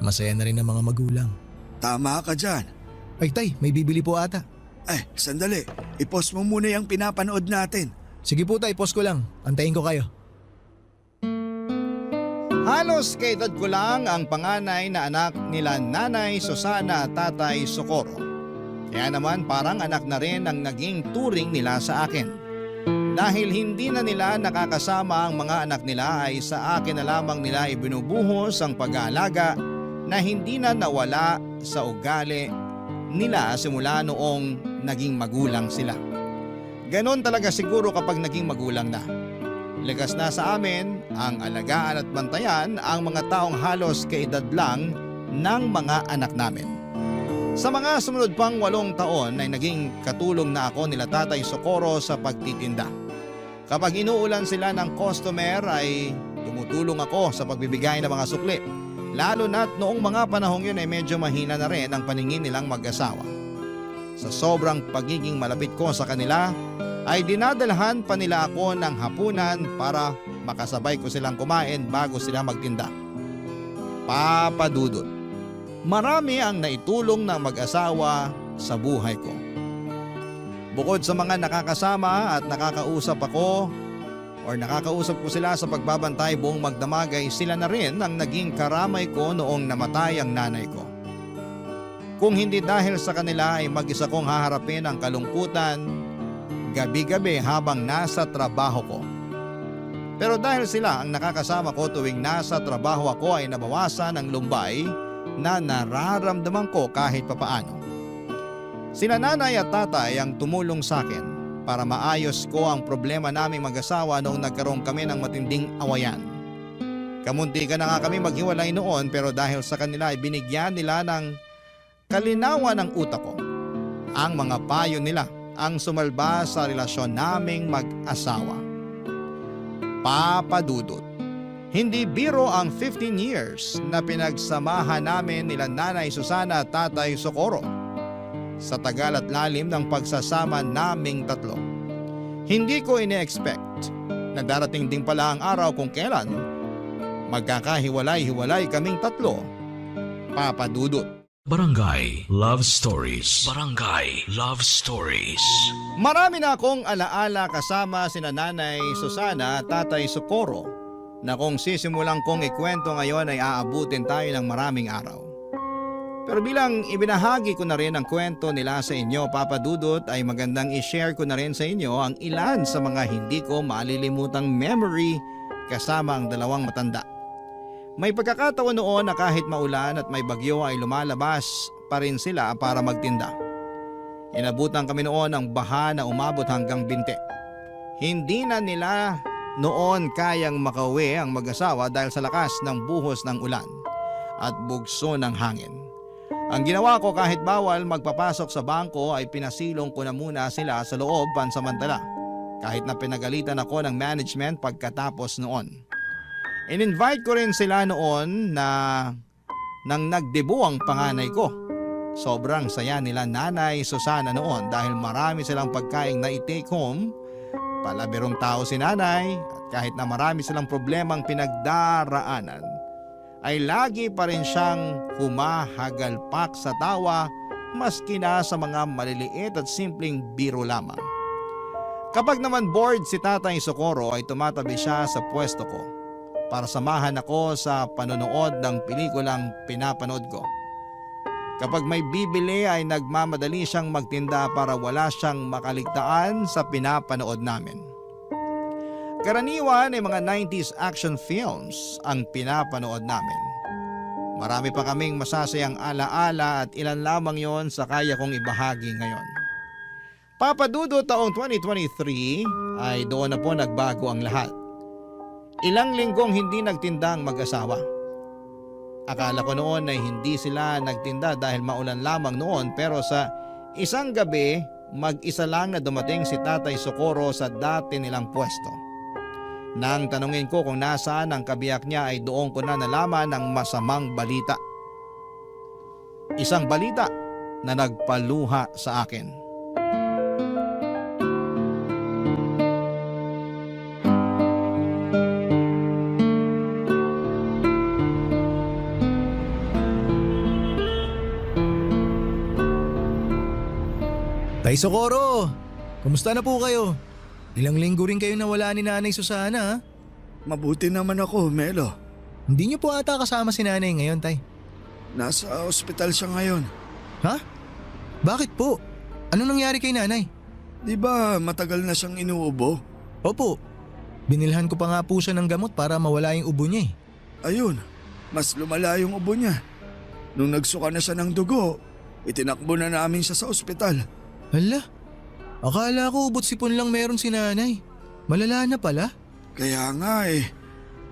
Masaya na rin ang mga magulang. Tama ka dyan. Ay tay, may bibili po ata. Sandali, i-post mo muna yung pinapanood natin. Sige po tay, post ko lang. Antayin ko kayo. Halos kaedad ko lang ang panganay na anak nila Nanay Susana at Tatay Socorro. Kaya naman parang anak na rin ang naging turing nila sa akin. Dahil hindi na nila nakakasama ang mga anak nila ay sa akin na lamang nila ibinubuhos ang pag-aalaga na hindi na nawala sa ugali nila simula noong naging magulang sila. Ganon talaga siguro kapag naging magulang na. Likas na sa amin ang alagaan at bantayan ang mga taong halos kaedad lang ng mga anak namin. Sa mga sumunod pang 8 taon ay naging katulong na ako nila Tatay Socorro sa pagtitinda. Kapag inuulan sila ng customer ay tumutulong ako sa pagbibigay ng mga sukli. Lalo na't noong mga panahong yun ay medyo mahina na rin ang paningin nilang mag-asawa. Sa sobrang pagiging malapit ko sa kanila ay dinadalhan pa nila ako ng hapunan para makasabay ko silang kumain bago sila magtinda. Papa Dudut, marami ang naitulong ng mag-asawa sa buhay ko. Bukod sa mga nakakasama at nakakausap ako or nakakausap ko sila sa pagbabantay buong magdamag ay sila na rin ang naging karamay ko noong namatay ang nanay ko. Kung hindi dahil sa kanila ay mag-isa kong haharapin ang kalungkutan gabi-gabi habang nasa trabaho ko. Pero dahil sila ang nakakasama ko tuwing nasa trabaho ako ay nabawasan ang lumbay na nararamdaman ko kahit papaano. Sina nanay at tatay ang tumulong sa akin para maayos ko ang problema naming mag-asawa noong nagkaroon kami ng matinding awayan. Kamunti ka na nga kami maghiwalay noon pero dahil sa kanila ay binigyan nila ng kalinawan ng utak ko. Ang mga payo nila ang sumalba sa relasyon naming mag-asawa. Papa Dudut, hindi biro ang 15 years na pinagsamahan namin nila Nanay Susana at Tatay Socorro. Sa tagal at lalim ng pagsasama naming tatlo, hindi ko ine-expect na darating din pala ang araw kung kailan magkakahiwalay-hiwalay kaming tatlo. Papa Dudut. Barangay Love Stories. Barangay Love Stories. Marami na akong alaala kasama sina Nanay Susana at Tatay Socorro na kung sisimulang kong ikwento ngayon ay aabutin tayo ng maraming araw. Pero bilang ibinahagi ko na rin ang kwento nila sa inyo, Papa Dudut, ay magandang i-share ko na rin sa inyo ang ilan sa mga hindi ko malilimutang memory kasama ang dalawang matanda. May pagkakataon noon na kahit maulan at may bagyo ay lumalabas pa rin sila para magtinda. Inabutan kami noon ng baha na umabot hanggang binte. Hindi na nila noon kayang makauwi ang mag-asawa dahil sa lakas ng buhos ng ulan at bugso ng hangin. Ang ginawa ko kahit bawal magpapasok sa bangko ay pinasilong ko na muna sila sa loob pansamantala kahit na pinagalitan ako ng management pagkatapos noon. In-invite ko rin sila noon na nang nagdebu ang panganay ko. Sobrang saya nila Nanay Susana noon dahil marami silang pagkain na i-take home. Palabirong tao si nanay at kahit na marami silang problemang pinagdaraanan ay lagi pa rin siyang humahagalpak sa tawa maski na sa mga maliliit at simpleng biro lamang. Kapag naman bored si Tatay Socorro ay tumatabi siya sa pwesto ko para samahan ako sa panonood ng pelikulang pinapanood ko. Kapag may bibili ay nagmamadali siyang magtinda para wala siyang makaligtaan sa pinapanood namin. Karaniwan ay mga 90s action films ang pinapanood namin. Marami pa kaming masasayang alaala at ilan lamang yon sa kaya kong ibahagi ngayon. Papa Dudut, taong 2023 ay doon na po nagbago ang lahat. Ilang linggong hindi nagtinda ang mag-asawa. Akala ko noon ay hindi sila nagtinda dahil maulan lamang noon pero sa isang gabi mag-isa lang na dumating si Tatay Socorro sa dati nilang pwesto. Nang tanungin ko kung nasaan ang kabiyak niya ay doon ko na nalaman ng masamang balita. Isang balita na nagpaluha sa akin. Tay Socorro! Kumusta na po kayo? Ilang linggo rin kayo nawala ni Nanay Susana ha? Mabuti naman ako, Melo. Hindi niyo po ata kasama si Nanay ngayon, Tay. Nasa ospital siya ngayon. Ha? Bakit po? Anong nangyari kay Nanay? Di ba matagal na siyang inuubo? Opo. Binilhan ko pa nga po siya ng gamot para mawala yung ubo niya eh. Ayun, mas lumala yung ubo niya. Nung nagsuka na siya ng dugo, itinakbo na namin siya sa ospital. Hala, akala ko ubot sipon lang meron si Nanay. Malala na pala. Kaya nga eh,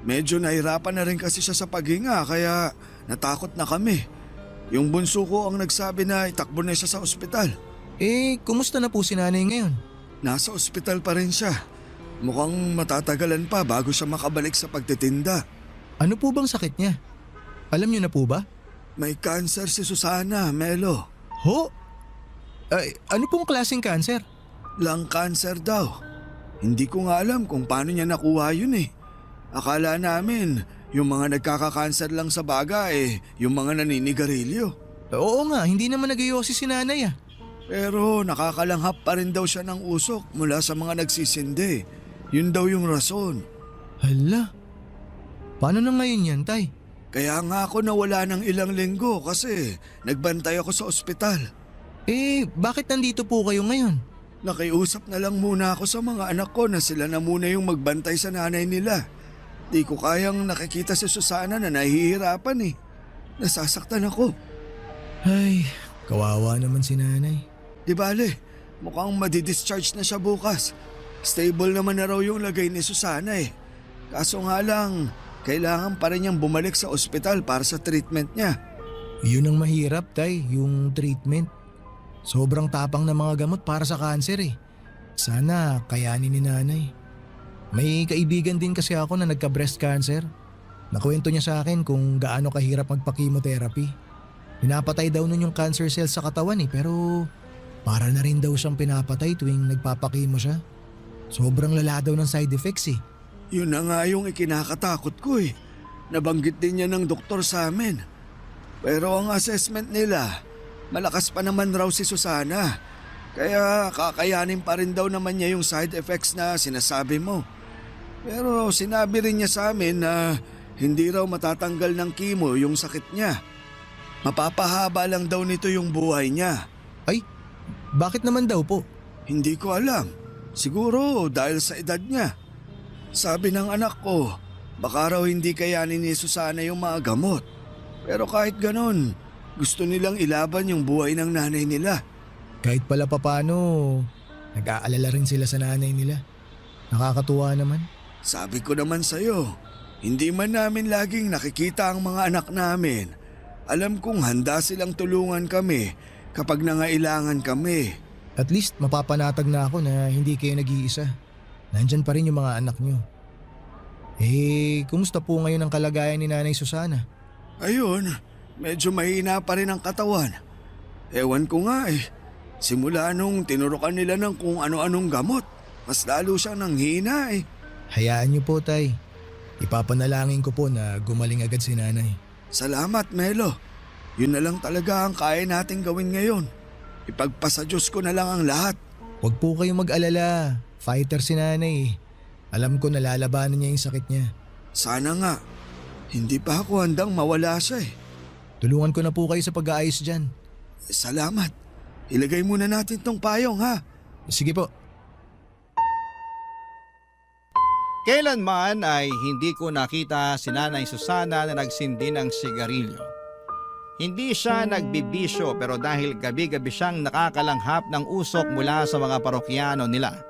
medyo nahirapan na rin kasi siya sa paghinga kaya natakot na kami. Yung bunso ko ang nagsabi na itakbo na siya sa ospital. Eh, kumusta na po si Nanay ngayon? Nasa ospital pa rin siya. Mukhang matatagalan pa bago siya makabalik sa pagtitinda. Ano po bang sakit niya? Alam niyo na po ba? May cancer si Susana, Melo. Ho? Ay, ano pong klaseng cancer? Lung cancer daw. Hindi ko nga alam kung paano niya nakuha yun eh. Akala namin, yung mga nagkaka-cancer lang sa baga yung mga naninigarilyo. Oo nga, hindi naman nag-iossi si Nanay ah. Pero nakakalanghap pa rin daw siya ng usok mula sa mga nagsisindi. Yun daw yung rason. Hala, paano na ngayon yan, Tay? Kaya nga ako nawala ng ilang linggo kasi nagbantay ako sa ospital. Eh, bakit nandito po kayo ngayon? Nakiusap na lang muna ako sa mga anak ko na sila na muna yung magbantay sa nanay nila. Di ko kayang nakikita si Susana na nahihirapan eh. Nasasaktan ako. Ay, kawawa naman si Nanay. Di bale, mukhang madidischarge na siya bukas. Stable naman na raw yung lagay ni Susana eh. Kaso nga lang, kailangan pa rin niyang bumalik sa ospital para sa treatment niya. Yun ang mahirap, Tay, yung treatment. Sobrang tapang ng mga gamot para sa cancer eh. Sana kayanin ni Nanay. May kaibigan din kasi ako na nagka-breast cancer. Nakwento niya sa akin kung gaano kahirap magpa-chemotherapy. Pinapatay daw nun yung cancer cells sa katawan eh, pero para na rin daw siyang pinapatay tuwing nagpapakimo siya. Sobrang lala daw ng side effects eh. Yun na nga yung ikinakatakot ko eh. Nabanggit din niya ng doktor sa amin. Pero ang assessment nila, malakas pa naman raw si Susana. Kaya kakayanin pa rin daw naman niya yung side effects na sinasabi mo. Pero sinabi rin niya sa amin na hindi raw matatanggal ng chemo yung sakit niya. Mapapahaba lang daw nito yung buhay niya. Ay, bakit naman daw po? Hindi ko alam. Siguro dahil sa edad niya. Sabi ng anak ko, baka raw hindi kayanin ni Susana yung mga gamot. Pero kahit ganon, gusto nilang ilaban yung buhay ng nanay nila. Kahit pala papano, nag-aalala rin sila sa nanay nila. Nakakatuwa naman. Sabi ko naman sa'yo, hindi man namin laging nakikita ang mga anak namin. Alam kong handa silang tulungan kami kapag nangailangan kami. At least mapapanatag na ako na hindi kayo nag-iisa. Nandyan pa rin yung mga anak nyo. Eh, kumusta po ngayon ang kalagayan ni Nanay Susana? Ayun, medyo mahina pa rin ang katawan. Ewan ko nga eh. Simula nung tinurukan nila ng kung ano-anong gamot, mas lalo siyang nanghina eh. Hayaan niyo po, Tay. Ipapanalangin ko po na gumaling agad si Nanay. Salamat, Melo. Yun na lang talaga ang kaya nating gawin ngayon. Ipagpasa Diyos ko na lang ang lahat. Huwag po kayong mag-alala. Fighter si Nanay. Alam ko nalalabanan niya yung sakit niya. Sana nga. Hindi pa ako handang mawala siya eh. Tulungan ko na po kayo sa pag-aayos dyan. Salamat. Ilagay muna natin tong payong ha. Sige po. Kailanman ay hindi ko nakita si Nanay Susana na nagsindi ng sigarilyo. Hindi siya nagbibisyo pero dahil gabi-gabi siyang nakakalanghap ng usok mula sa mga parokyano nila,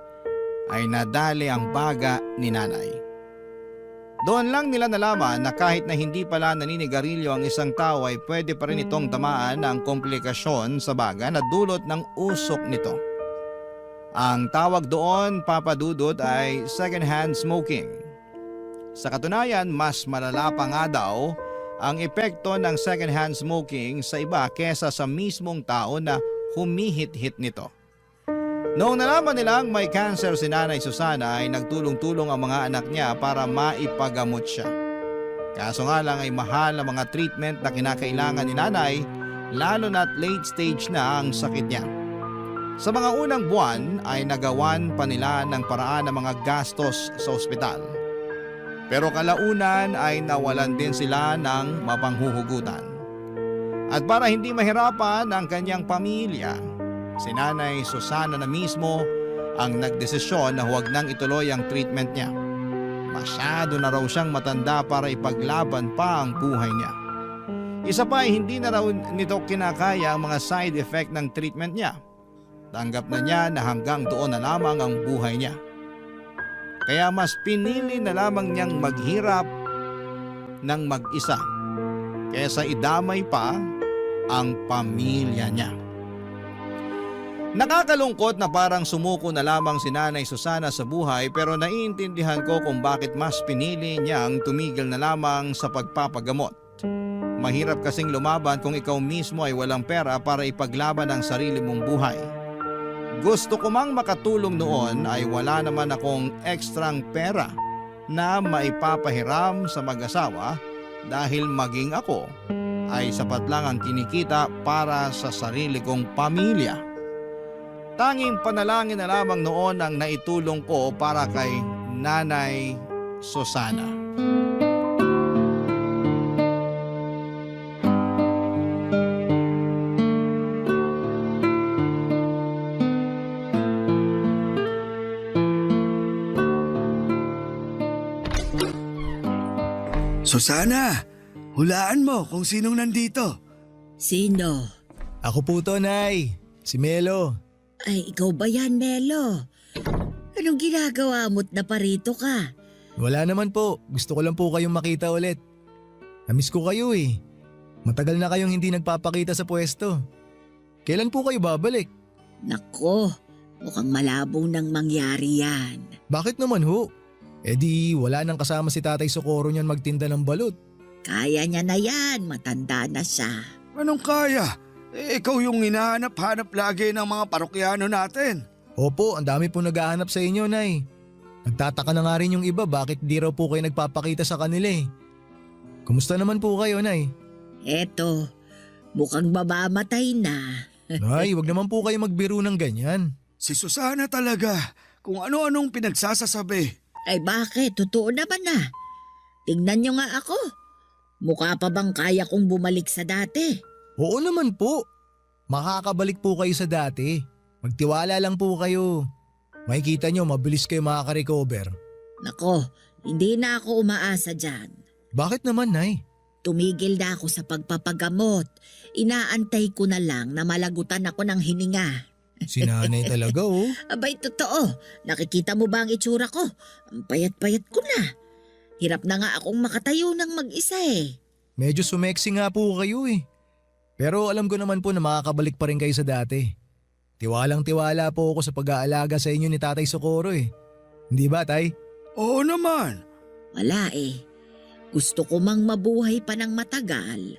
ay nadali ang baga ni Nanay. Doon lang nila nalaman na kahit na hindi pala naninigarilyo ang isang tao ay pwede pa rin itong tamaan ng komplikasyon sa baga na dulot ng usok nito. Ang tawag doon, Papa Dudut, ay second-hand smoking. Sa katunayan, mas malala pa nga daw ang epekto ng secondhand smoking sa iba kesa sa mismong tao na humihit-hit nito. Noong nalaman nilang may cancer si Nanay Susana ay nagtulong-tulong ang mga anak niya para maipagamot siya. Kaso nga lang ay mahal ang mga treatment na kinakailangan ni Nanay, lalo na't late stage na ang sakit niya. Sa mga unang buwan ay nagawan pa nila ng paraan ng mga gastos sa ospital. Pero kalaunan ay nawalan din sila ng mapanghuhugutan. At para hindi mahirapan ang kanyang pamilya, si Nanay Susana na mismo ang nagdesisyon na huwag nang ituloy ang treatment niya. Masyado na raw siyang matanda para ipaglaban pa ang buhay niya. Isa pa ay hindi na raw nito kinakaya ang mga side effect ng treatment niya. Tanggap na niya na hanggang doon na lamang ang buhay niya. Kaya mas pinili na lamang niyang maghirap ng mag-isa kaysa idamay pa ang pamilya niya. Nakakalungkot na parang sumuko na lamang si Nanay Susana sa buhay, pero naiintindihan ko kung bakit mas pinili niyang tumigil na lamang sa pagpapagamot. Mahirap kasing lumaban kung ikaw mismo ay walang pera para ipaglaban ang sarili mong buhay. Gusto ko mang makatulong noon ay wala naman akong ekstrang pera na maipapahiram sa mag-asawa dahil maging ako ay sapat lang ang kinikita para sa sarili kong pamilya. Tanging panalangin na lamang noon ang naitulong ko para kay Nanay Susana. Susana, hulaan mo kung sinong nandito. Sino? Ako po to, Nay. Si Melo. Ay, ikaw ba yan, Melo? Anong ginagawa mo't naparito ka? Wala naman po. Gusto ko lang po kayong makita ulit. Namiss ko kayo eh. Matagal na kayong hindi nagpapakita sa pwesto. Kailan po kayo babalik? Nako, mukhang malabong nang mangyari yan. Bakit naman ho? Eh di wala nang kasama si Tatay Socorro niyan magtinda ng balot. Kaya niya na yan, matanda na siya. Anong kaya? Ikaw yung hinahanap-hanap lagi ng mga parokyano natin. Opo, ang dami po naghahanap sa inyo, Nay. Nagtataka na nga rin yung iba bakit di raw po kayo nagpapakita sa kanila eh. Kumusta naman po kayo, Nay? Eto, mukhang mamamatay na. Nay, wag naman po kayo magbiro ng ganyan. Si Susana talaga, kung ano-anong pinagsasasabi. Ay bakit? Totoo naman na. Tingnan niyo nga ako. Mukha pa bang kaya kong bumalik sa dati? Oo naman po. Makakabalik po kayo sa dati. Magtiwala lang po kayo. Makikita nyo, mabilis kayo makaka-recover. Nako, hindi na ako umaasa dyan. Bakit naman, Nay? Tumigil na ako sa pagpapagamot. Inaantay ko na lang na malagutan ako ng hininga. Si Nanay talaga, oh. Abay, totoo. Nakikita mo ba ang itsura ko? Ang payat-payat ko na. Hirap na nga akong makatayo ng mag-isa eh. Medyo sumeksi nga po kayo eh. Pero alam ko naman po na makakabalik pa rin kayo sa dati. Tiwalang-tiwala po ako sa pag-aalaga sa inyo ni Tatay Socorro eh. Hindi ba, Tay? Oo naman. Wala eh. Gusto ko mang mabuhay pa ng matagal.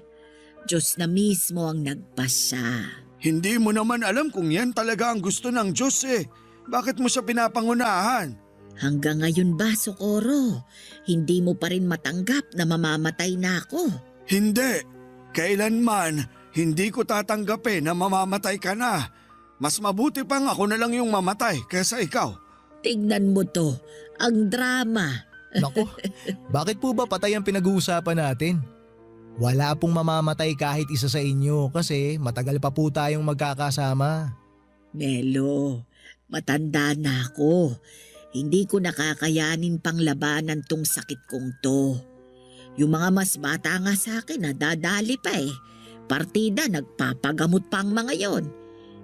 Diyos na mismo ang nagpasya. Hindi mo naman alam kung yan talaga ang gusto ng Diyos eh. Bakit mo siya pinapangunahan? Hanggang ngayon ba, Socorro? Hindi mo pa rin matanggap na mamamatay na ako? Hindi. Kailanman, hindi ko tatanggapin na mamamatay ka na. Mas mabuti pang ako na lang yung mamatay kaysa ikaw. Tingnan mo to, ang drama. Nako, bakit po ba patay ang pinag-uusapan natin? Wala pong mamamatay kahit isa sa inyo kasi matagal pa po tayong magkakasama. Melo, matanda na ako. Hindi ko nakakayanin pang labanan tong sakit kong to. Yung mga mas bata nga sa akin nadadali pa eh. Partida nagpapagamot pa ang mga yon.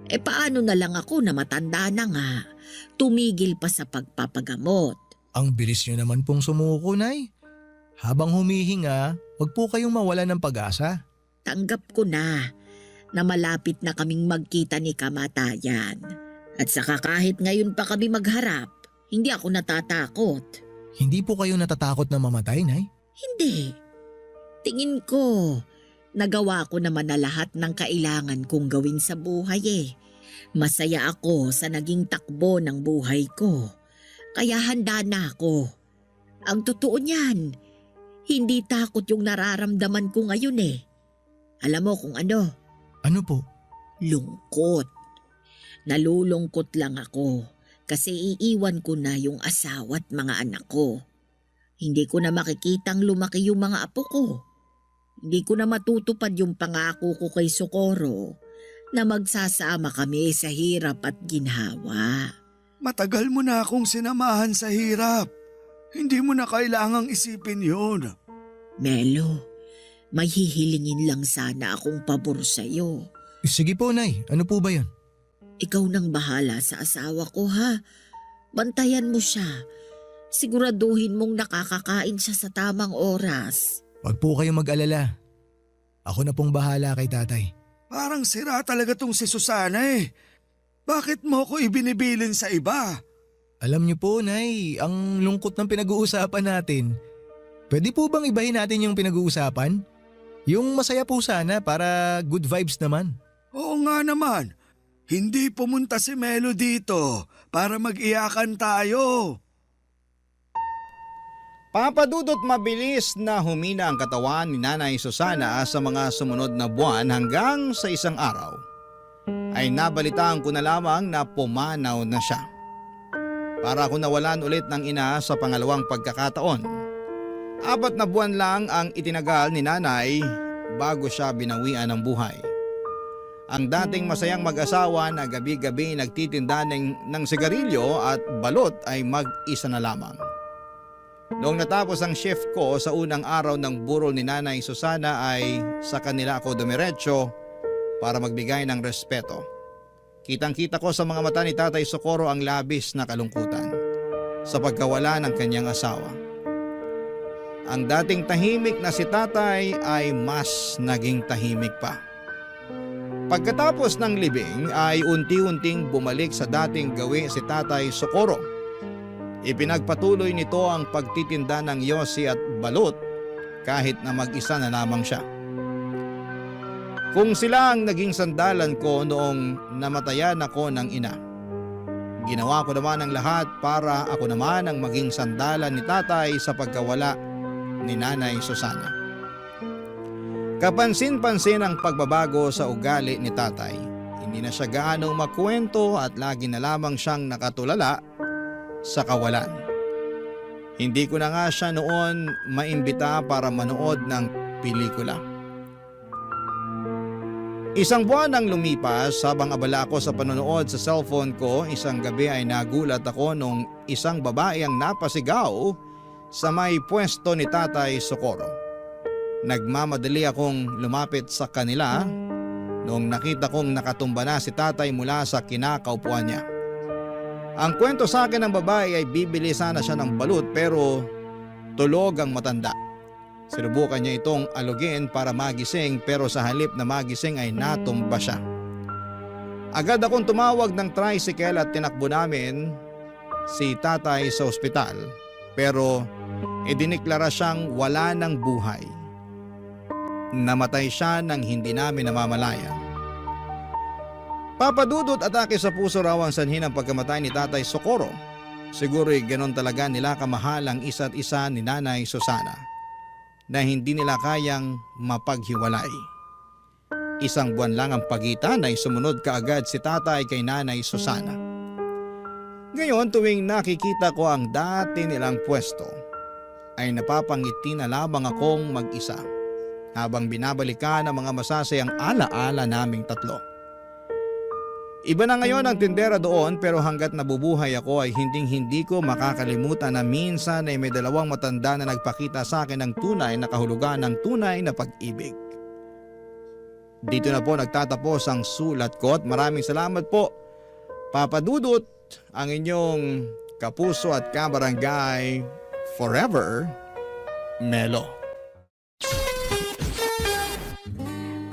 Eh paano na lang ako na matanda na nga, tumigil pa sa pagpapagamot. Ang bilis nyo naman pong sumuko, Nay. Habang humihinga, wag po kayong mawala ng pag-asa. Tanggap ko na malapit na kaming magkita ni kamatayan. At saka kahit ngayon pa kami magharap, hindi ako natatakot. Hindi po kayo natatakot na mamatay, Nay? Hindi. Tingin ko, nagawa ko naman na lahat ng kailangan kong gawin sa buhay eh. Masaya ako sa naging takbo ng buhay ko. Kaya handa na ako. Ang totoo niyan, hindi takot yung nararamdaman ko ngayon eh. Alam mo kung ano? Ano po? Lungkot. Nalulungkot lang ako kasi iiwan ko na yung asawa at mga anak ko. Hindi ko na makikitang lumaki yung mga apo ko. Hindi ko na matutupad yung pangako ko kay Socorro na magsasama kami sa hirap at ginhawa. Matagal mo na akong sinamahan sa hirap. Hindi mo na kailangang isipin yun. Melo, may hihilingin lang sana akong pabor sa'yo. Sige po, Nay. Ano po ba yun? Ikaw nang bahala sa asawa ko ha. Bantayan mo siya. Siguraduhin mong nakakakain siya sa tamang oras. Wag po kayong mag-alala. Ako na pong bahala kay tatay. Parang sira talaga tong si Susana eh. Bakit mo ko ibinibilin sa iba? Alam niyo po, Nay, ang lungkot ng pinag-uusapan natin. Pwede po bang ibahin natin yung pinag-uusapan? Yung masaya po sana para good vibes naman. Oo nga naman. Hindi pumunta si Melo dito para mag-iyakan tayo. Papadudot mabilis na humina ang katawan ni Nanay Susana sa mga sumunod na buwan hanggang sa isang araw ay nabalitaan ko na lamang na pumanaw na siya. Para ako nawalan ulit ng ina sa pangalawang pagkakataon. 4 na buwan lang ang itinagal ni Nanay bago siya binawian ng buhay. Ang dating masayang mag-asawa na gabi-gabi nagtitinda ng sigarilyo at balot ay mag-isa na lamang. Noong natapos ang shift ko sa unang araw ng burol ni Nanay Susana ay sa kanila ako dumiretso para magbigay ng respeto. Kitang-kita ko sa mga mata ni Tatay Socorro ang labis na kalungkutan sa pagkawala ng kanyang asawa. Ang dating tahimik na si Tatay ay mas naging tahimik pa. Pagkatapos ng libing ay unti-unting bumalik sa dating gawi si Tatay Socorro. Ipinagpatuloy nito ang pagtitinda ng yosi at balot kahit na mag-isa na lamang siya. Kung sila ang naging sandalan ko noong namatayan ako ng ina, ginawa ko naman ang lahat para ako naman ang maging sandalan ni Tatay sa pagkawala ni Nanay Susana. Kapansin-pansin ang pagbabago sa ugali ni Tatay. Hindi na siya gaanong makwento at lagi na lamang siyang nakatulala sa kawalan. Hindi ko na nga siya noon maimbita para manood ng pelikula. Isang buwan ang lumipas habang abala ako sa panonood sa cellphone ko. Isang gabi ay nagulat ako nung isang babae ang napasigaw sa may pwesto ni Tatay Socorro. Nagmamadali akong lumapit sa kanila noong nakita kong nakatumba na si Tatay mula sa kinakaupuan niya. Ang kwento sa akin ng babae ay bibili sana siya ng balut pero tulog ang matanda. Sinubukan niya itong alugin para magising pero sa halip na magising ay natumba siya. Agad akong tumawag ng tricycle at tinakbo namin si Tatay sa ospital pero idiniklara siyang wala ng buhay. Namatay siya nang hindi namin namamalayan. Papadudot atake sa puso raw ang sanhi ng pagkamatay ni Tatay Socorro. Siguro'y ganon talaga nila kamahal ang isa't isa ni Nanay Susana na hindi nila kayang mapaghiwalay. Isang buwan lang ang pagitan ay sumunod kaagad si Tatay kay Nanay Susana. Ngayon tuwing nakikita ko ang dati nilang pwesto ay napapangiti na lamang akong mag-isa habang binabalikan ang mga masasayang ala-ala naming tatlo. Iba na ngayon ang tindera doon pero hanggat nabubuhay ako ay hinding-hindi ko makakalimutan na minsan ay may dalawang matanda na nagpakita sa akin ng tunay na kahulugan ng tunay na pag-ibig. Dito na po nagtatapos ang sulat ko at maraming salamat po, Papa Dudut, ang inyong kapuso at kabarangay forever, Melo.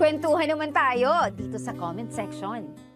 Kwentuhan naman tayo dito sa comment section.